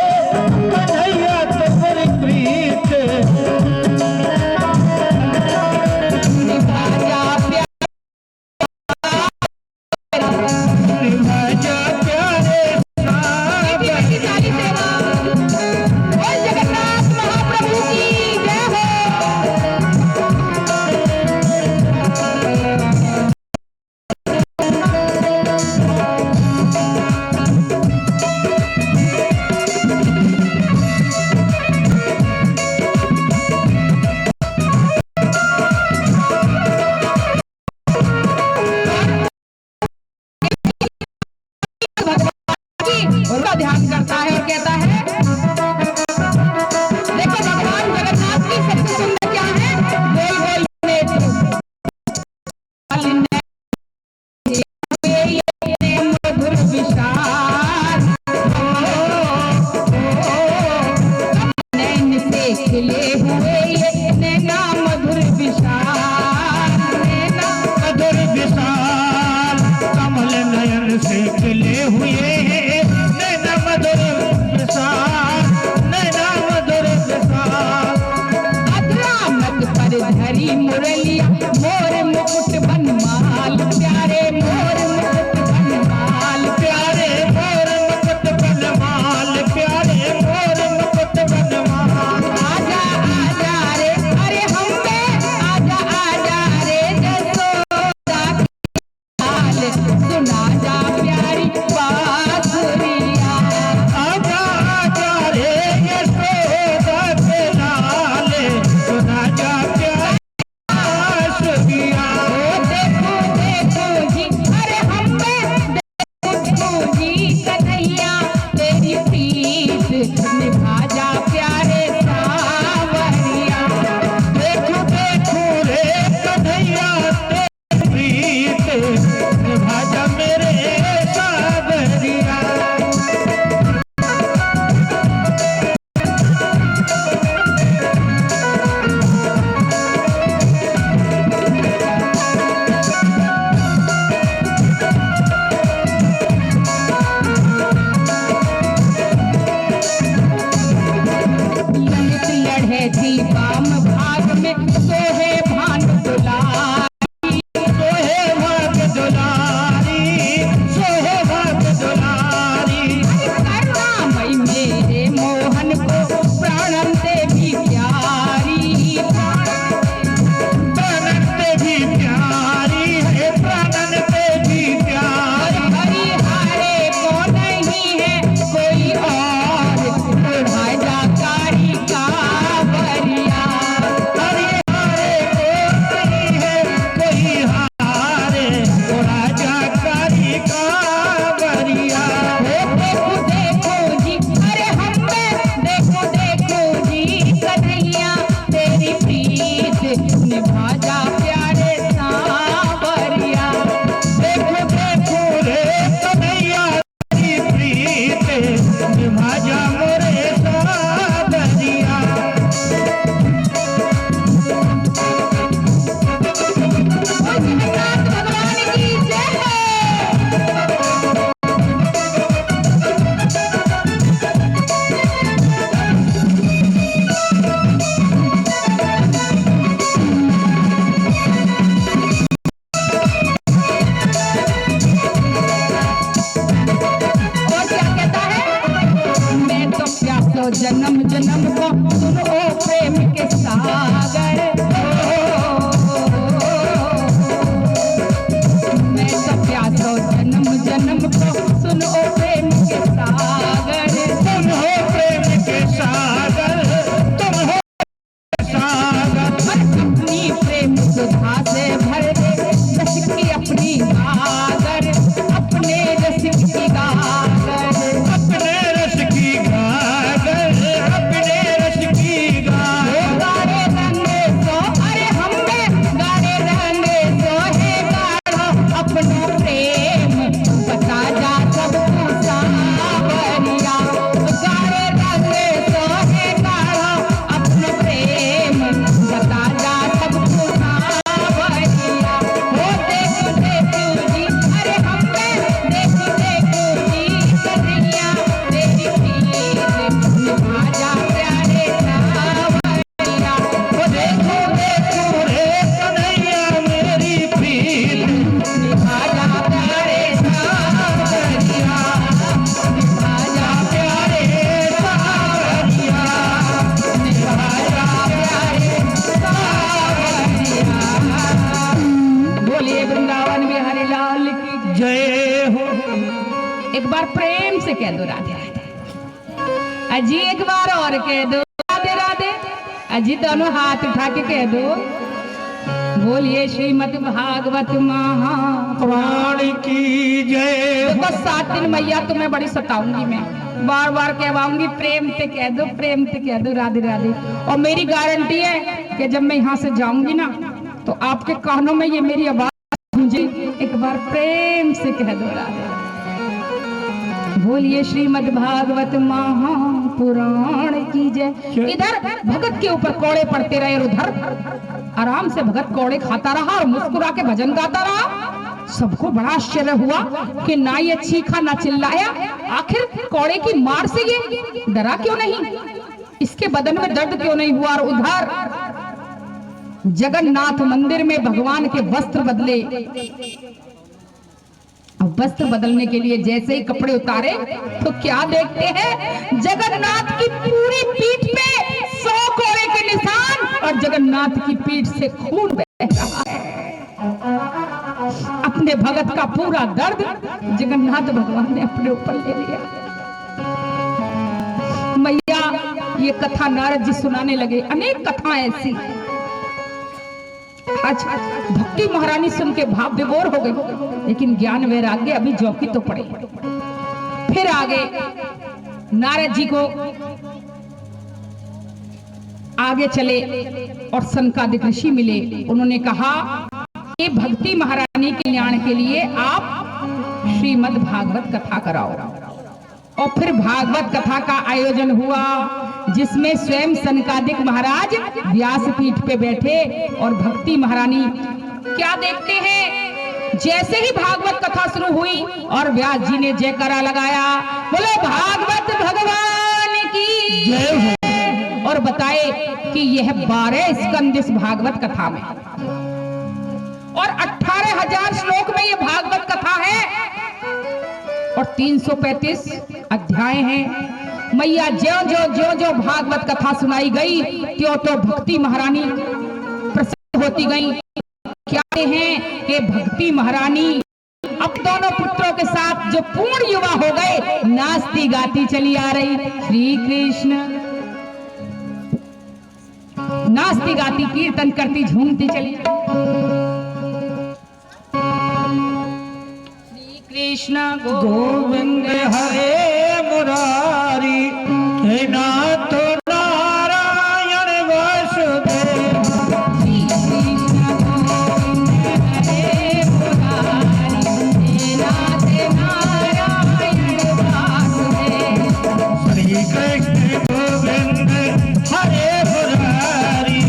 कन्हैया तेरी प्रीत
निभा जा
निभा जा प्यारे
प्यारी सारी सेवा। बोल जगन्नाथ महाप्रभु की जय हो। उनका ध्यान करता है और कहता है, देखो भगवान जगन्नाथ की सबसे सुंदर क्या है, गोल गोल नेत्र, मधुर विशाल, नैन से खिले हुए ये नैना मधुर विशाल, नैना
मधुर विशाल कमल नयन से खिले हुए हैं नैना मधुर विशाल नैना मधुर विशाल।
अधरा मत पर धरी मुरलिया मोर मुकुट बनमाल, प्यारे मोर मुकुट बनमाल,
प्यारे मोर मुकुट बनमाल प्यारे मोर मुकुट बनमाल।
आजा आजा रे अरे हम में आजा आजा रे जसोदा की हाल, सुना जा प्यारी बात
जय हो।
एक बार प्रेम से कह दो राधे राधे। अजी एक बार और कह दो राधे राधे। अजी दोनों हाथ उठा के कह दो, बोलिए श्रीमद् भागवत
पुराण की जय।
देखो 7 दिन मैया तुम्हें बड़ी सताऊंगी, मैं बार बार कहवाऊंगी, प्रेम से कह दो, प्रेम से कह दो राधे राधे। और मेरी गारंटी है कि जब मैं यहाँ से जाऊंगी ना तो आपके कानों में ये मेरी आवाज गूंजे। एक बार प्रेम से कह दो राधे। बोलिए श्रीमद् भागवत महापुराण की जय। इधर भगत के ऊपर कोड़े पड़ते रहे और उधर आराम से भगत कोड़े खाता रहा और मुस्कुरा के भजन गाता रहा। सबको बड़ा आश्चर्य हुआ कि ना ये चीखा ना चिल्लाया, आखिर कोड़े की मार से ये डरा क्यों नहीं, इसके बदन में दर्द क्यों नहीं हुआ। और उधर जगन्नाथ मंदिर में भगवान के वस्त्र बदले। अब वस्त्र बदलने के लिए जैसे ही कपड़े उतारे तो क्या देखते हैं, जगन्नाथ की पूरी पीठ पे 100 कोड़े के निशान और जगन्नाथ की पीठ से खून बह रहा है। अपने भगत का पूरा दर्द जगन्नाथ भगवान ने अपने ऊपर ले लिया। मैया ये कथा नारद जी सुनाने लगे, अनेक कथाएं ऐसी। आज भक्ति महारानी सुन के भाव विभोर हो गई, लेकिन ज्ञान वैराग्य अभी जौकी तो पड़े। फिर आगे नारद जी को आगे चले और सनकादिक ऋषि मिले। उन्होंने कहा कि भक्ति महारानी के कल्याण के लिए आप श्रीमद् भागवत कथा कराओ। और फिर भागवत कथा का आयोजन हुआ, जिसमें स्वयं सनकादिक महाराज व्यासपीठ पे बैठे और भक्ति महारानी क्या देखते हैं, जैसे ही भागवत कथा शुरू हुई और व्यास जी ने जयकारा लगाया, बोले भागवत भगवान की
जय हो।
और बताए कि यह 12 स्कंद इस भागवत कथा में और 18,000 श्लोक में यह भागवत कथा है और 335 अध्याय हैं। मैया जो भागवत कथा सुनाई गई त्यों भक्ति महारानी प्रसन्न होती गई। क्या हैं कि भक्ति महारानी अब दोनों पुत्रों के साथ जो पूर्ण युवा हो गए, नाचती गाती चली आ रही। श्री कृष्ण नाचती गाती कीर्तन करती झूमती चली। श्री कृष्ण
गोविंद हरे मुरारी, हे नाथ नारायण वासुदेव।
श्री कृष्ण गोविंद हरे मुरारी,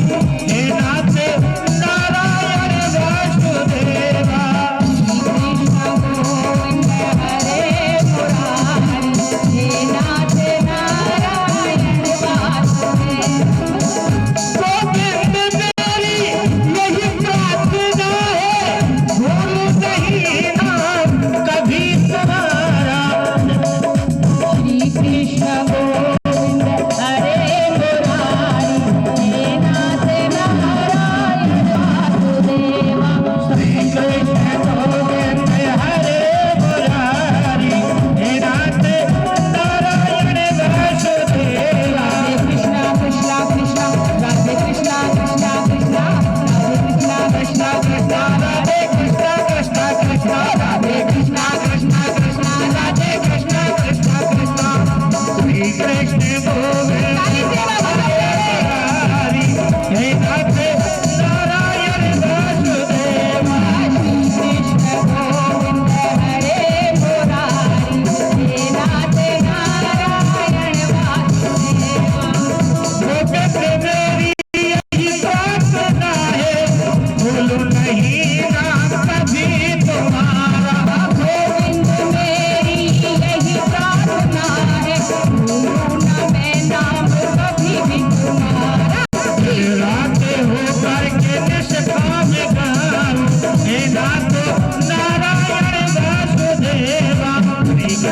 हे नाथ नारायण वासुदेव।
श्री कृष्ण गोविंद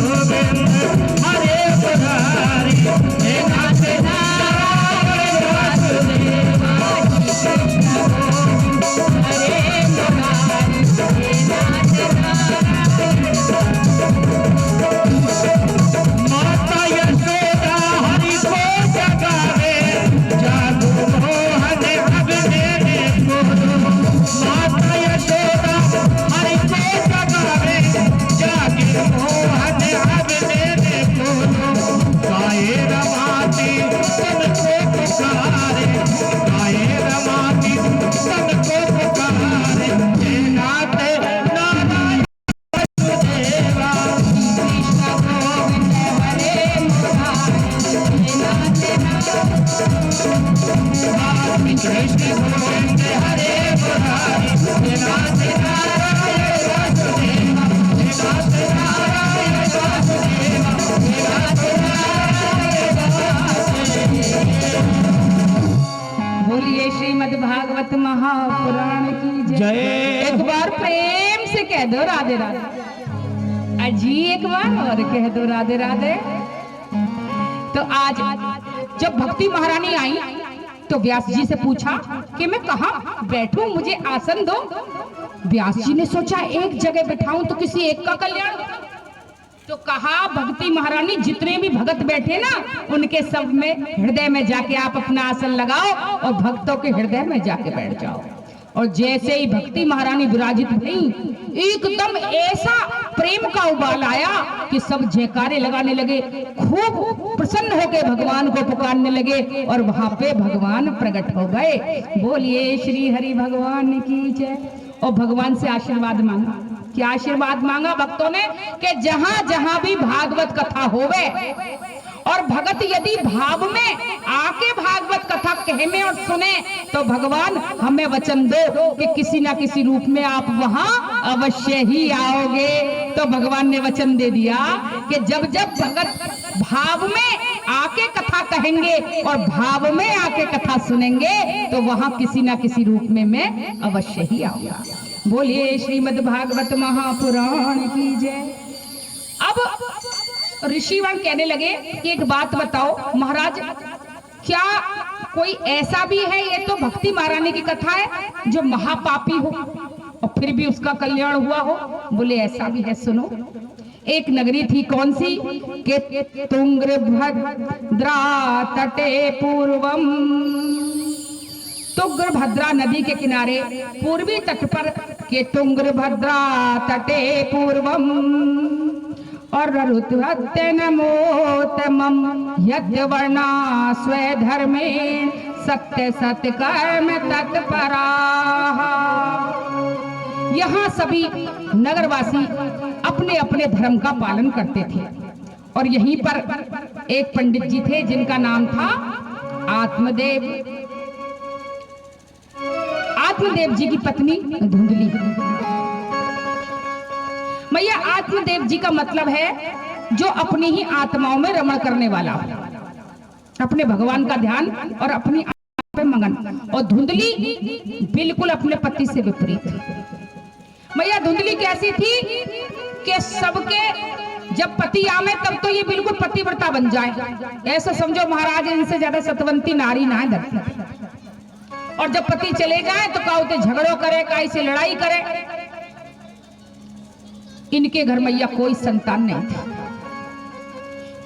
हरे मुरारी, हे नाथ नारायण वासुदेवा।
हरे बोलिए श्रीमद् भागवत महापुराण की जय।
जय।
एक बार प्रेम से कह दो राधे राधे। अजी एक बार और कह दो राधे राधे। तो आज जब भक्ति महारानी आई तो व्यास जी से पूछा कि मैं कहाँ बैठूं, मुझे आसन दो। व्यास जी ने सोचा एक जगह बैठाऊं तो किसी एक का कल्याण होगा। तो कहा भक्ति महारानी जितने भी भगत बैठे ना उनके सब में हृदय में जाके आप अपना आसन लगाओ और भक्तों के हृदय में जाके बैठ जाओ। और जैसे ही भक्ति महारानी विराजित हुई एकदम ऐसा प्रेम का उबाल आया कि सब जयकारे लगाने लगे, खूब प्रसन्न होकर भगवान को पुकारने लगे और वहां पे भगवान प्रकट हो गए। बोलिए श्री हरि भगवान की जय। और भगवान से आशीर्वाद मांगा। क्या आशीर्वाद मांगा भक्तों ने कि जहां जहां भी भागवत कथा होवे और भगत यदि भाव में आके भागवत कथा कहने और सुने तो भगवान हमें वचन दो कि किसी ना किसी रूप में आप वहां अवश्य ही आओगे। तो भगवान ने वचन दे दिया कि जब जब भगत भाव में आके कथा कहेंगे और भाव में आके कथा सुनेंगे तो वहां किसी ना किसी रूप में मैं अवश्य ही आऊंगा। बोलिए श्रीमद् भागवत महापुराण की जय। अब ऋषिगण कहने लगे कि एक बात बताओ महाराज, क्या कोई ऐसा भी है, ये तो भक्ति महारानी की कथा है, जो महापापी हो और फिर भी उसका कल्याण हुआ हो? बोले ऐसा भी है, सुनो। एक नगरी थी, कौन सी? के तुंगभद्रा तटे पूर्वम। तुंगभद्रा नदी के किनारे पूर्वी तट पर के तुंगभद्रा तटे पूर्वम और ऋतुहत्यनमोत्तमं यद्वर्णा स्वधर्मे सत्य सत्य कर्म तत्पराः। यहाँ सभी नगरवासी अपने अपने धर्म का पालन करते थे और यहीं पर एक पंडित जी थे जिनका नाम था आत्मदेव। आत्मदेव जी की पत्नी धुंधली। मैया आत्मदेव जी का मतलब है जो अपनी ही आत्माओं में रमण करने वाला, अपने भगवान का ध्यान और अपनी आत्मा पे मगन। और धुंधली बिल्कुल अपने पति से विपरीत। मैया धुंधली कैसी थी कि सबके जब पति आवे तब तो ये बिल्कुल पतिव्रता बन जाए, ऐसा समझो महाराज इनसे ज्यादा सतवंती नारी ना है धरती पर। और जब पति चले जाए तो काउते झगड़ों करे, काई से लड़ाई करे। इनके घर मैया कोई संतान नहीं थी,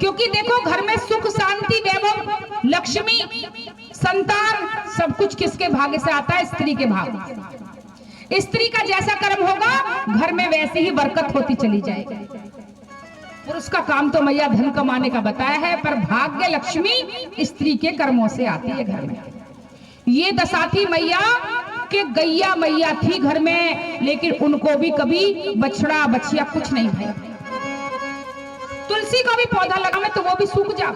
क्योंकि देखो घर में सुख शांति वैभव लक्ष्मी संतान सब कुछ किसके भाग्य से आता है? स्त्री के भाग्य। स्त्री का जैसा कर्म होगा घर में वैसी ही बरकत होती चली जाएगी। पुरुष का काम तो मैया धन कमाने का बताया है, पर भाग्य लक्ष्मी स्त्री के कर्मों से आती है घर में। ये दशा थी मैया कि गैया मैया थी घर में, लेकिन उनको भी कभी बछड़ा बछिया कुछ नहीं भाई। तुलसी का भी पौधा लगावे तो वो भी सूख जाए।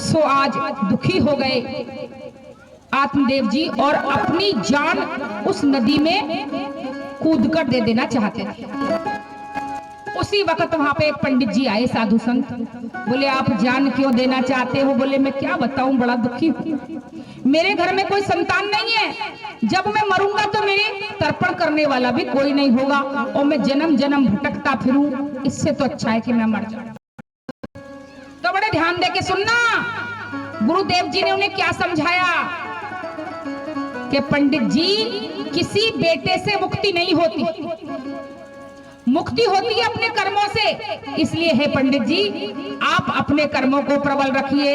सो आज दुखी हो गए आत्मदेव जी और अपनी जान उस नदी में कूद कर दे देना चाहते थे। उसी वक्त वहां पे एक पंडित जी आए, साधु संत। बोले आप जान क्यों देना चाहते हो? बोले मैं क्या बताऊं, बड़ा दुखी हूं। मेरे घर में कोई संतान नहीं है, जब मैं मरूंगा तो मेरे तर्पण करने वाला भी कोई नहीं होगा और मैं जन्म जन्म भटकता फिरूं, इससे तो अच्छा है कि मैं मर जाऊं। तो बड़े ध्यान दे के सुनना, गुरुदेव जी ने उन्हें क्या समझाया कि पंडित जी किसी बेटे से मुक्ति नहीं होती, मुक्ति होती है अपने कर्मों से। इसलिए है पंडित जी आप अपने कर्मों को प्रबल रखिए।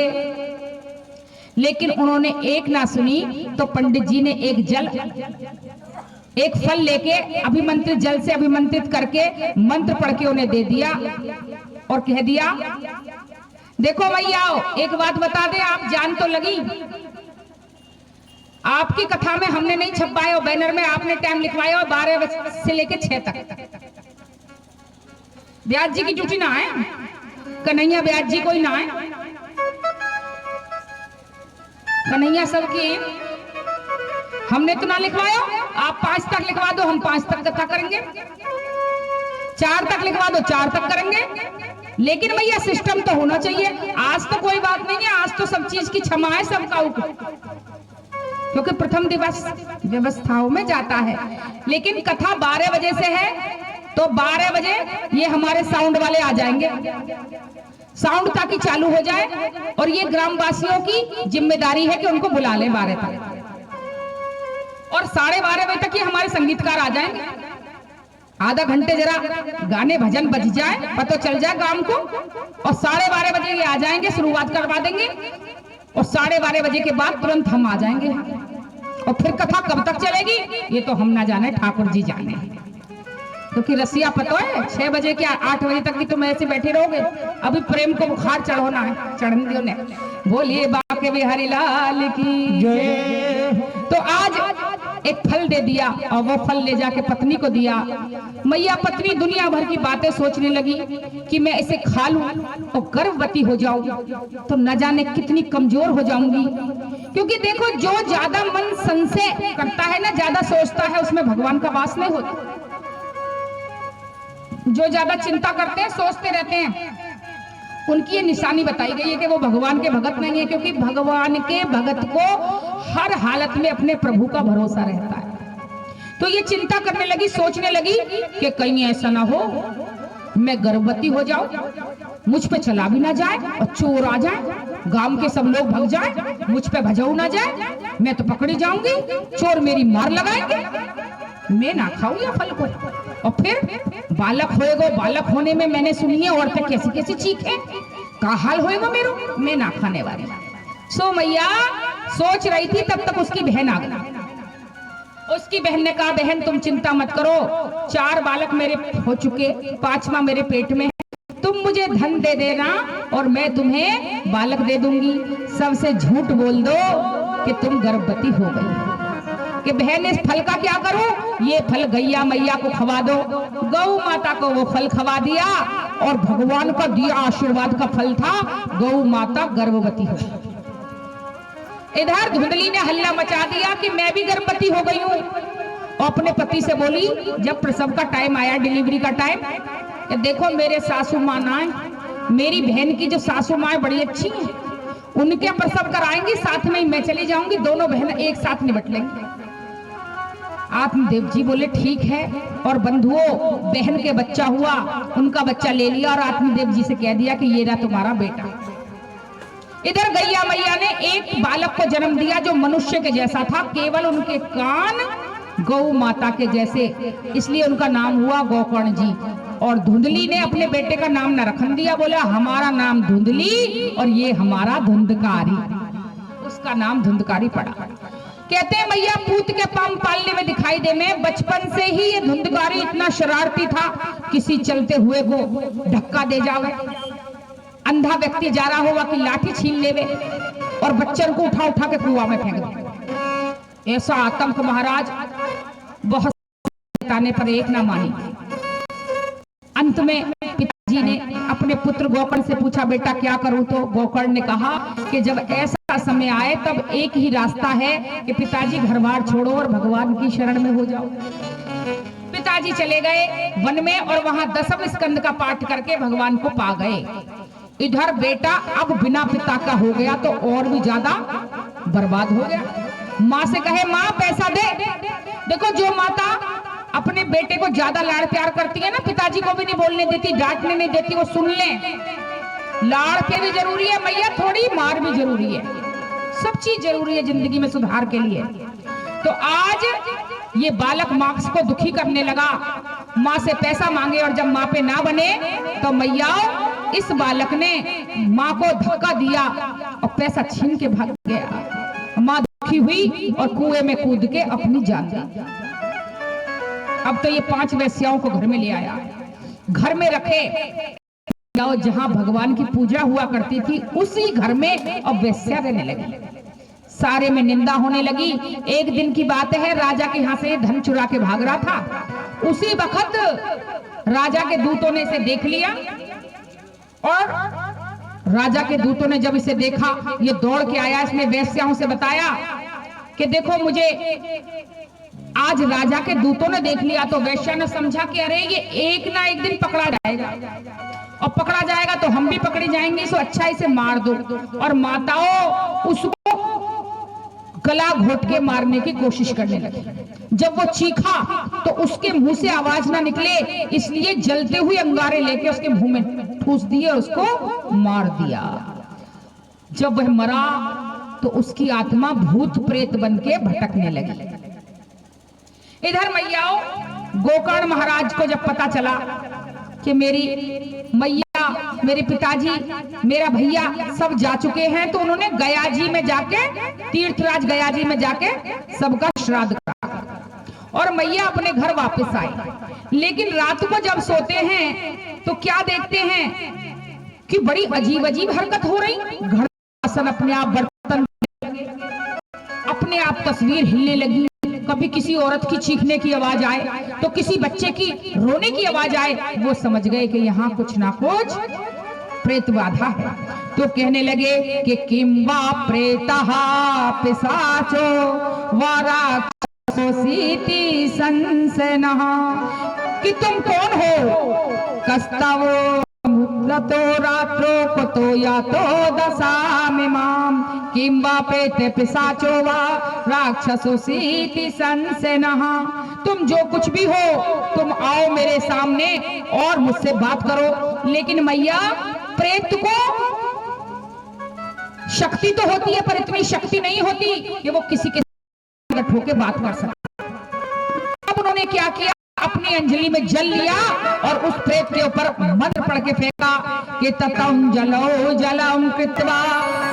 लेकिन उन्होंने एक ना सुनी तो पंडित जी ने एक फल लेके अभिमंत्रित जल से अभिमंत्रित करके मंत्र पढ़ के उन्हें दे दिया और कह दिया देखो भैया एक बात बता दे, आप जान तो लगी, आपकी कथा में हमने नहीं छपवाया, बैनर में आपने टाइम लिखवाया और 12 बजे से लेके 6 तक। ब्याज जी की ड्यूटी ना है, कन्हैया ब्याज जी कोई ना है, कन्हैया सबकी हमने तो ना लिखवाया, आप 5 तक लिखवा दो, हम 5 तक कथा करेंगे। 4 तक लिखवा दो, 4 तक करेंगे। लेकिन भैया सिस्टम तो होना चाहिए। आज तो कोई बात नहीं है, आज तो सब चीज की क्षमा है सबका ऊपर, क्योंकि प्रथम दिवस व्यवस्थाओं में जाता है। लेकिन कथा 12 बजे से है, तो 12 बजे ये हमारे साउंड वाले आ जाएंगे, साउंड ताकि चालू हो जाए। और ये ग्रामवासियों की जिम्मेदारी है कि उनको बुला लें 12 तक, और 12:30 बजे तक ये हमारे संगीतकार आ जाएंगे। आधा घंटे जरा गाने भजन बज जाए, पता चल जाए गांव को, और 12:30 बजे ये आ जाएंगे, शुरुआत करवा देंगे। और 12:30 बजे के बाद तुरंत हम आ जाएंगे। और फिर कथा कब तक चलेगी ये तो हम ना जाने, ठाकुर जी जाने, क्योंकि रसिया पता है 6 बजे के 8 बजे तक भी तुम ऐसे बैठे रहोगे। अभी प्रेम को बुखार चढ़ाना है, चढ़न दियो ने। बोलिए बाके बिहारी लाल की जय। तो आज एक फल दे दिया, और वो फल ले जाके पत्नी को दिया। मैया पत्नी दुनिया भर की बातें सोचने लगी कि मैं इसे खा लूं और गर्भवती हो जाऊं तो न जाने कितनी कमजोर हो जाऊंगी। क्योंकि देखो, जो ज्यादा मन संशय करता है ना, ज्यादा सोचता है, उसमें भगवान का वास नहीं होता। जो ज्यादा चिंता करते हैं, सोचते रहते हैं, उनकी ये निशानी बताई गई है कि वो भगवान के भगत नहीं है। क्योंकि भगवान के भगत को हर हालत में अपने प्रभु का भरोसा रहता है। तो ये चिंता करने लगी, सोचने लगी कि कहीं ऐसा ना हो मैं गर्भवती हो जाऊं, मुझ पे चला भी ना जाए और चोर आ जाए, गांव के सब लोग भाग जाए, मुझ पे भजाऊ ना जाए, मैं तो पकड़ी जाऊंगी, चोर मेरी मार लगाएंगे, मैं ना खाऊं ये फल को। और फिर बालक होएगा, बालक होने में मैंने सुनी है औरतें कैसी कैसी चीखें, का हाल होएगा मेरो, मैं ना खाने वाली। सो मैया सोच रही थी, तब तक उसकी बहन आ गई। उसकी बहन ने कहा, बहन तुम चिंता मत करो, 4 बालक मेरे हो चुके, 5वां मेरे पेट में है, तुम मुझे धन दे देना और मैं तुम्हें बालक दे दूंगी। सबसे झूठ बोल दो कि तुम गर्भवती हो गई। कि बहन इस फल का क्या करूं? ये फल गैया मैया को खवा दो। गौ माता को वो फल खवा दिया, और भगवान का दिया आशीर्वाद का फल था, गौ माता गर्भवती हो। इधर धुंधली ने हल्ला मचा दिया कि मैं भी गर्भवती हो गई हूँ, और अपने पति से बोली जब प्रसव का टाइम आया, डिलीवरी का टाइम, कि देखो मेरे सासू माँ ना, मेरी बहन की जो सासू माँ बड़ी अच्छी है, उनके प्रसव कराएंगी, साथ में मैं चली जाऊंगी, दोनों बहन एक साथ निपट लेंगी। आत्मदेव जी बोले ठीक है, और बंधुओं बहन के बच्चा हुआ, उनका बच्चा ले लिया और आत्मदेव जी से कह दिया कि ये रहा तुम्हारा बेटा। इधर गैया मैया ने एक बालक को जन्म दिया जो मनुष्य के जैसा था, केवल उनके कान गौ माता के जैसे, इसलिए उनका नाम हुआ गोकर्ण जी। और धुंधली ने अपने बेटे का नाम न रखन दिया, बोला हमारा नाम धुंधली और ये हमारा धुंधकारी, उसका नाम धुंधकारी पड़ा। कहते हैं मैया पूत के पाम पालने में दिखाई दे में, बचपन से ही ये धुंधकारी इतना शरारती था, किसी चलते हुए को धक्का दे जावे, अंधा व्यक्ति जा रहा होगा कि लाठी छीन लेवे और बच्चन को उठा उठा के कुआं में फेंक दे। ऐसा आतंक महाराज, बहुत बताने पर एक ना मानी। अंत में पिताजी ने अपने पुत्र गोकर्ण से पूछा, बेटा क्या करूं? तो गोकर्ण ने कहा कि जब ऐसा समय आए तब एक ही रास्ता है कि पिताजी घर बार छोड़ो और भगवान की शरण में हो जाओ। पिताजी चले गए वन में और वहां 10वें स्कंद का पाठ करके भगवान को पा गए। इधर बेटा अब बिना पिता का हो गया तो और भी ज्यादा बर्बाद हो गया। माँ से कहे माँ पैसा दे। देखो जो माता अपने बेटे को ज्यादा लाड़ प्यार करती है ना, पिताजी को भी नहीं बोलने देती, डांटने नहीं देती, वो सुन ले। लाड़ प्यार भी जरूरी है मैया, थोड़ी मार भी जरूरी है, सब चीज जरूरी है जिंदगी में सुधार के लिए। तो आज ये बालक माँ को दुखी करने लगा, माँ से पैसा मांगे, और जब माँ पे ना बने तो मैया इस बालक ने माँ को धक्का दिया और पैसा छीन के भाग गया। माँ दुखी हुई और कुएं में कूद के अपनी जान दी। अब तो ये 5 वेश्याओं को घर में ले आया, घर में रखे, जहां भगवान की पूजा हुआ करती थी उसी घर में अब वेश्या रहने लगी। सारे में निंदा होने लगी। एक दिन की बात है, राजा के यहाँ से धन चुरा के भाग रहा था। उसी वक्त राजा के दूतों ने इसे देख लिया, और राजा के दूतों ने जब इसे देखा, ये दौड़ के आया, इसने वेश्याओं से बताया कि देखो मुझे आज राजा के दूतों ने देख लिया, तो वेश्या ने समझा कि अरे ये एक ना एक दिन पकड़ा जाएगा, और पकड़ा जाएगा तो हम भी पकड़े जाएंगे, सो अच्छा इसे मार दो। और माताओं उसको गला घोट के मारने की कोशिश करने लगी। जब वो चीखा तो उसके मुंह से आवाज ना निकले, इसलिए जलते हुए अंगारे लेके उसके मुंह में ठूस दिए और उसको मार दिया। जब वह मरा तो उसकी आत्मा भूत प्रेत बन के भटकने लगी। इधर मैयाओं, गोकर्ण महाराज को जब पता चला कि मेरी मैया, मेरे पिताजी, मेरा भैया सब जा चुके हैं, तो उन्होंने गया जी में जाके, तीर्थराज गया जी में जाके सबका श्राद्ध करा और मैया अपने घर वापस आई। लेकिन रात को जब सोते हैं तो क्या देखते हैं कि बड़ी अजीब अजीब हरकत हो रही। घर अपने आप बर्तन, अपने आप तस्वीर हिलने लगी। कभी किसी औरत की चीखने की आवाज आए तो किसी बच्चे की रोने की आवाज आए। वो समझ गए कि यहाँ कुछ ना कुछ प्रेत बाधा है, तो कहने लगे कि किंवा प्रेतः पिशाचो वाराक्षसीति संसनः, कि तुम कौन हो। कस्तवो तो रात्रो कुतो या तो दशामिमाम किंवा प्रेत पिशाचो वा राक्षसोसीति संसेनः। तुम जो कुछ भी हो, तुम आओ मेरे सामने और मुझसे बात करो। लेकिन मैया, प्रेत को शक्ति तो होती है, पर इतनी शक्ति नहीं होती कि वो किसी के साथ होकर बात कर सके। अब उन्होंने क्या किया, अपनी अंजलि में जल लिया और उस प्रेत के ऊपर मंत्र पढ़ के फेंका कि ततं जलो जलम कृत्वा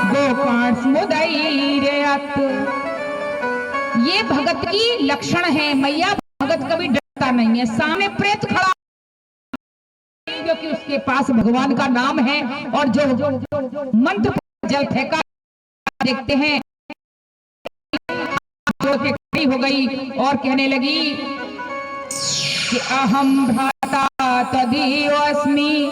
गोकर्ण स्मुदैर्यत। ये भगत की लक्षण है। मैया, भगत कभी डरता नहीं है। सामने प्रेत खड़ा क्योंकि उसके पास भगवान का नाम है, और जो मंत्र जल फेंका देखते हैं जो खड़ी हो गई और कहने लगी कि अहम भ्राता तदीयोऽस्मि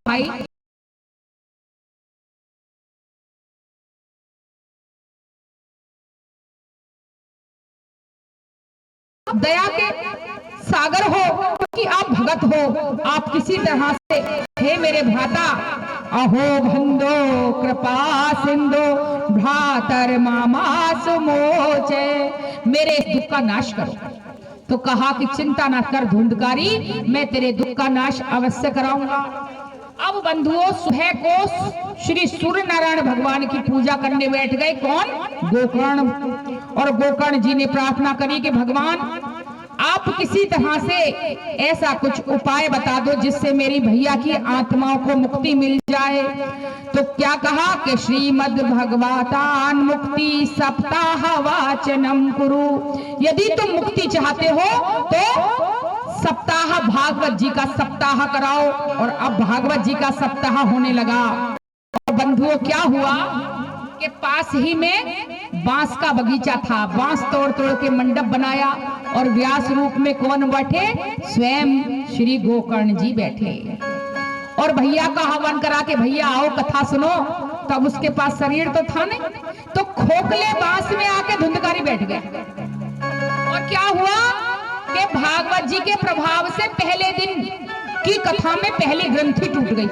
भाई। दया के सागर हो कि आप भगत हो, आप किसी तरह से, हे मेरे भ्राता, अहो बंधो कृपा सिंधु भ्रातर मामा सुमोचे, मेरे दुख का नाश करो। तो कहा कि चिंता ना कर धुंधकारी, मैं तेरे दुख का नाश अवश्य कराऊंगा। अब बंधुओं, सुबह को श्री सूर्य नारायण भगवान की पूजा करने बैठ गए। कौन? गोकर्ण। और गोकर्ण जी ने प्रार्थना करी कि भगवान, आप किसी तरह से ऐसा कुछ उपाय बता दो जिससे मेरी भैया की आत्माओं को मुक्ति मिल जाए। तो क्या कहा कि श्रीमद् भगवतान मुक्ति सप्ताह वाचनम कुरु, यदि तुम मुक्ति चाहते हो तो सप्ताह भागवत जी का सप्ताह कराओ। और अब भागवत जी का सप्ताह होने लगा। और बंधुओं, क्या हुआ कि पास ही में बांस का बगीचा था। बांस तोड़ तोड़ के मंडप बनाया और व्यास रूप में कौन बैठे? स्वयं श्री गोकर्ण जी बैठे। और भैया का आह्वान करा के भैया आओ कथा सुनो। तब उसके पास शरीर तो था नहीं, तो खोखले बांस में आके धुंधकारी बैठ गए। और क्या हुआ कि भागवत जी के प्रभाव से पहले दिन की कथा में पहली ग्रंथि टूट गई,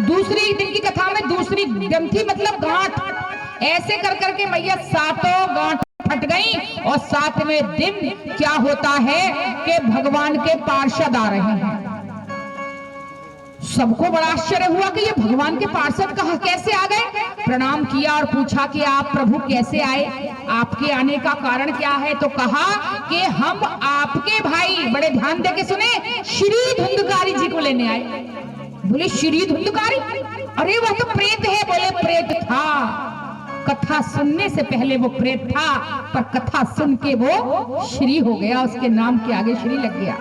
दूसरी दिन की कथा में दूसरी ग्रंथि मतलब गांठ, ऐसे कर करके मैया सातों गांठ फट गई। और सातवें दिन क्या होता है कि भगवान के पार्षद आ रहे हैं। सबको बड़ा आश्चर्य हुआ कि ये भगवान के पार्षद कहाँ कैसे आ गए। प्रणाम किया और पूछा कि आप प्रभु कैसे आए, आपके आने का कारण क्या है। तो कहा कि हम आपके भाई, बड़े ध्यान दे के सुने, श्री धुंधकारी जी को लेने आए। बोले श्री धुंधकारी? अरे वह तो प्रेत है। बोले प्रेत था, कथा सुनने से पहले वो प्रेत था, पर कथा सुन के वो श्री हो गया, उसके नाम के आगे श्री लग गया।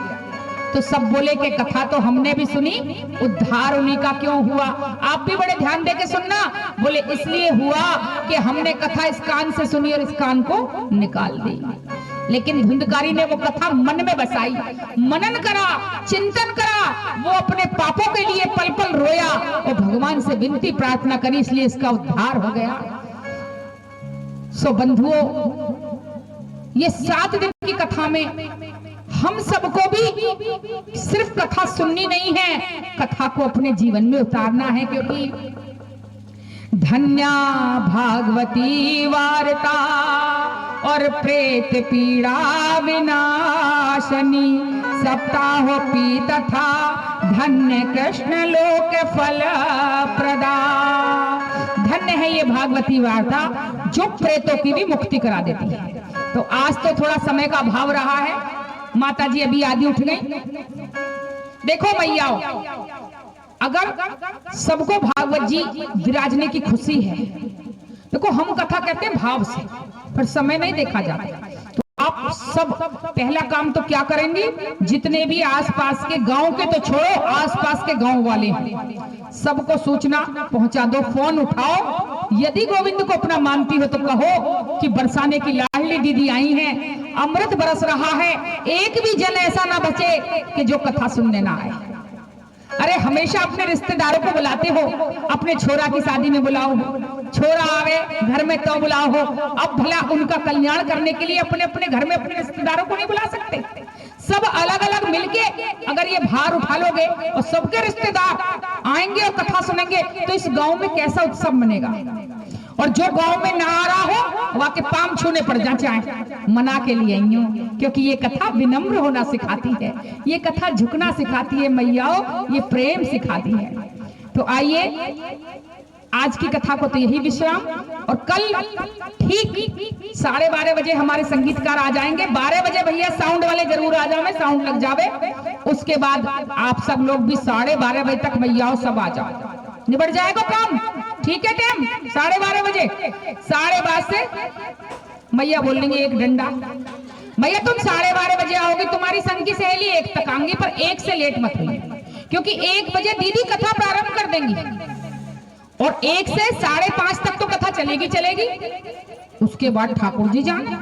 तो सब बोले कि कथा तो हमने भी सुनी, उद्धार उन्हीं का क्यों हुआ? आप भी बड़े ध्यान दे के सुनना। बोले इसलिए हुआ कि हमने कथा इस कान से सुनी और इस कान को निकाल दी। लेकिन धुंधकारी ने वो कथा मन में बसाई, मनन करा, चिंतन करा, वो अपने पापों के लिए पल पल रोया और भगवान से विनती प्रार्थना करी, इसलिए इसका उद्धार हो गया। सो बंधुओं, ये 7 दिन की कथा में हम सबको भी सिर्फ कथा सुननी नहीं है, कथा को अपने जीवन में उतारना है, क्योंकि धन्या भागवती वार्ता और प्रेत पीड़ा विनाशनी, सप्ताहोपि तथा धन्य कृष्ण लोक फल प्रदा। धन्य है ये भागवती वार्ता जो प्रेतों की भी मुक्ति करा देती है। तो आज तो थोड़ा समय का अभाव रहा है, माता जी अभी आदि उठ गई। देखो मैयाओ, अगर सबको भागवत जी विराजने की खुशी है, देखो हम कथा कहते हैं भाव से, पर समय नहीं देखा जाता। तो आप सब पहला काम तो क्या करेंगे, जितने भी आसपास के गांव के तो छोड़ो, आसपास के गांव वाले हैं सबको सूचना पहुंचा दो, फोन उठाओ। यदि गोविंद को अपना मानती हो तो कहो कि बरसाने की लाडली दीदी आई हैं, अमृत बरस रहा है, एक भी जन ऐसा ना बचे कि जो कथा सुनने ना आए। अरे हमेशा अपने रिश्तेदारों को बुलाते हो, अपने छोरा की शादी में बुलाओ, छोरा आवे घर में तो बुलाओ हो, अब भला उनका कल्याण करने के लिए अपने अपने घर में अपने रिश्तेदारों को नहीं बुला सकते? सब अलग अलग मिलके अगर ये भार उठा लोगे और सबके रिश्तेदार आएंगे और कथा सुनेंगे तो इस गांव में कैसा उत्सव बनेगा। और जो गांव में ना आ रहा हो वहां के पाम छूने पड़ जाए, मना के लिए आई हूं, क्योंकि ये कथा विनम्र होना सिखाती है, ये कथा झुकना सिखाती है मैयाओ, ये प्रेम सिखाती है। तो आइए आज की कथा को तो यही विश्राम, और कल ठीक 12:30 बजे हमारे संगीतकार आ जाएंगे। 12 बजे भैया साउंड वाले जरूर आ जाओ, साउंड लग जावे। उसके बाद आप सब लोग भी 12:30 बजे तक मैयाओ सब आ जाओ, निबट जाएगा काम। ठीक है, टाइम 12:30 बजे। 12:30 से मैया बोलेंगे एक डंडा, मैया तुम 12:30 बजे आओगी, तुम्हारी संग की सहेली 1 तक आएंगी, पर 1 से लेट मत हुई, क्योंकि 1 बजे दीदी कथा प्रारंभ कर देंगी और 1 से 5:30 तक तो कथा चलेगी चलेगी। उसके बाद ठाकुर जी जाने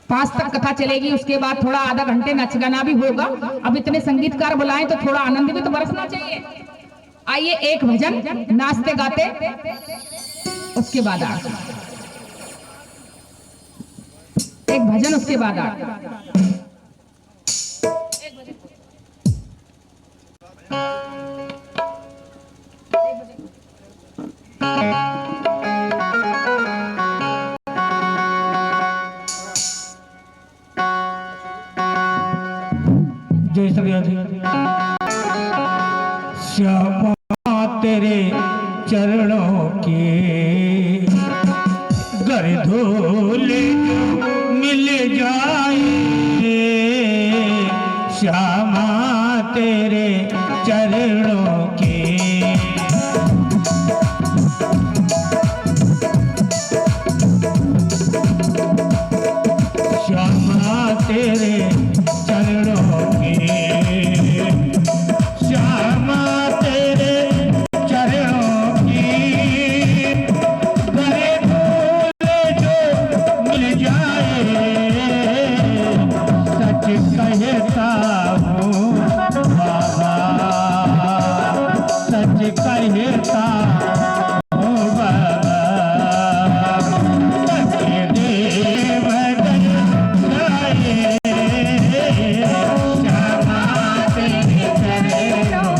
5 तक कथा चलेगी, उसके बाद थोड़ा आधा घंटे नच गाना भी होगा। अब इतने संगीतकार बुलाएं तो थोड़ा आनंद भी तो बरसना चाहिए। आइए एक भजन नाचते गाते, उसके बाद एक भजन, उसके बाद
जय श्री श्यामा तेरे चरणों के घर धूल जो मिल जाए, श्यामा तेरे चरणों के श्यामा तेरे चरणों के श्यामा तेरे चरणों की गले धूल जो मिल जाए, सच कहता हूँ बाबा, सच कहता हूँ बाबा, तेरे भजन गाए, श्यामा तेरे चरणों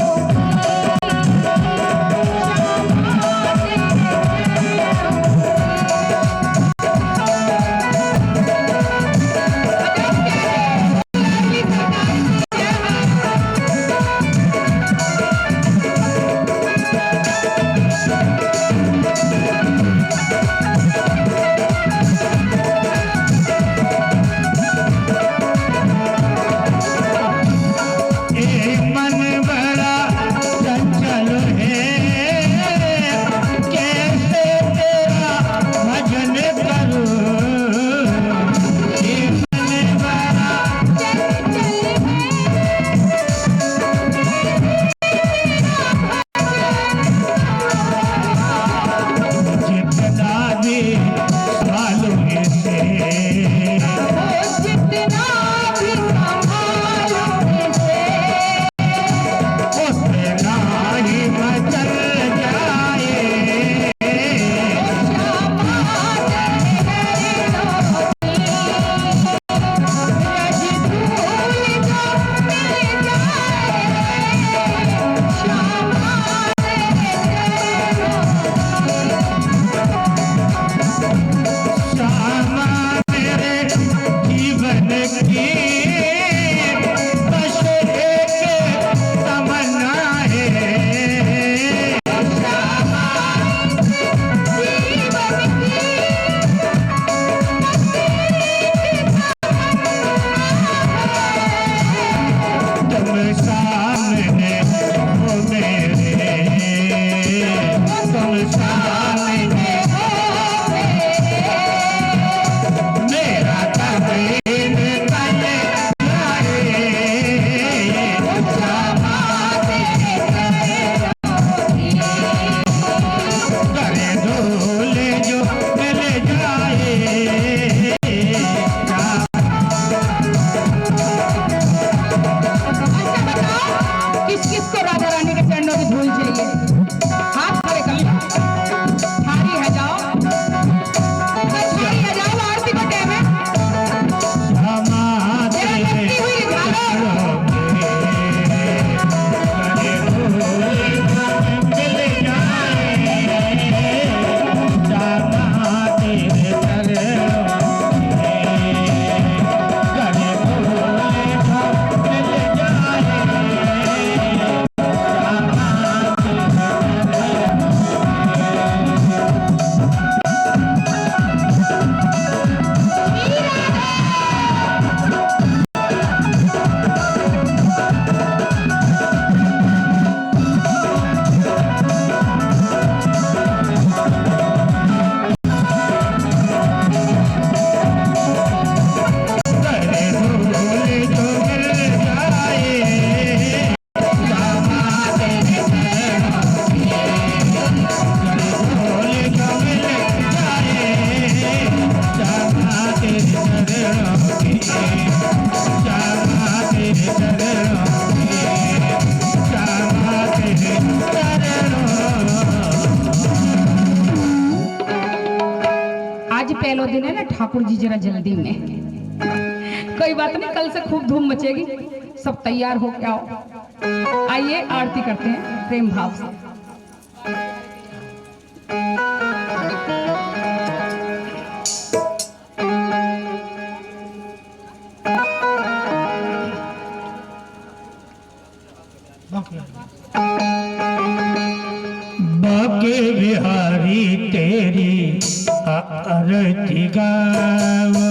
पहला दिन है ना ठाकुर जी जरा जल्दी में। कोई बात नहीं, कल से खूब धूम मचेगी, सब तैयार हो के आओ। आइए आरती करते हैं प्रेम भाव से।
बाके बिहारी तेरी आरती गाओ,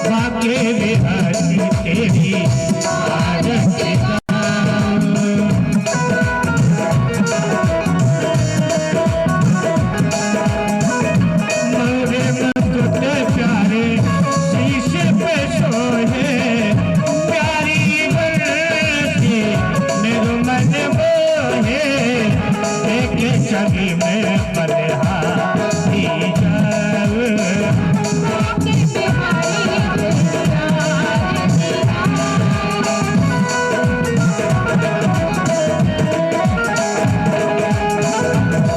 बाके बिहारी तेरी आरती गाओ। मोरे मुकुट प्यारे शीश पे सोहे, प्यारी बरसी निर्मल मोहे, देखे छवि में बलिहारी जाओ।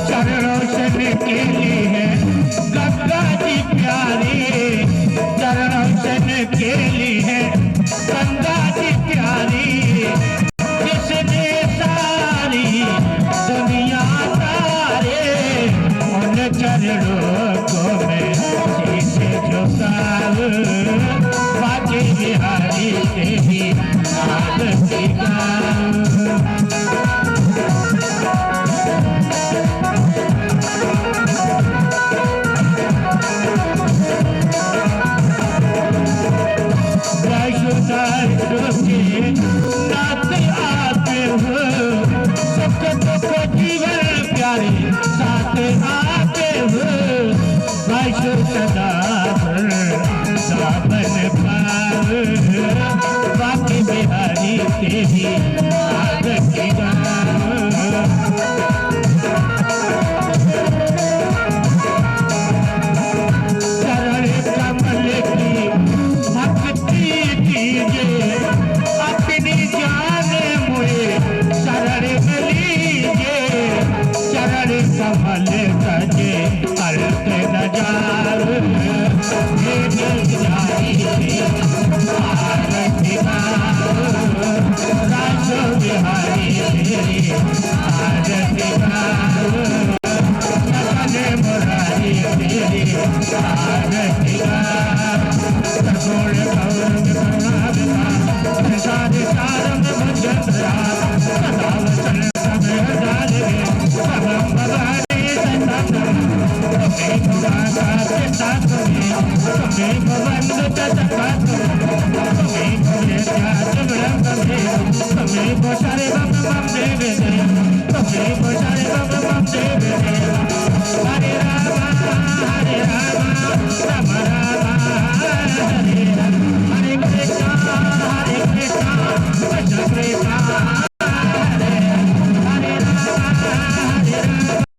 चरणों से निकली है गंगा जी प्यारी, चरणों से निकली है गंगा जी प्यारी, जिसने सारी दुनिया तारे, उन चरणों को मैं शीश झुकाऊं। बाके बिहारी तेरी आरती गाऊं। नाते आते हो सबको तो जीवन प्यारे साथ आते हो, वैश्व सदा सावन पार, बाके बिहारी तेरी आरती गाओ। चरण कमल की भक्ति कीजिए, अपनी जान मुझे शरण लीजिए, चरण कमल तजे अर्थ न जाओ। आरती गाओ, राजो बिहारी तेरी आरती गाओ।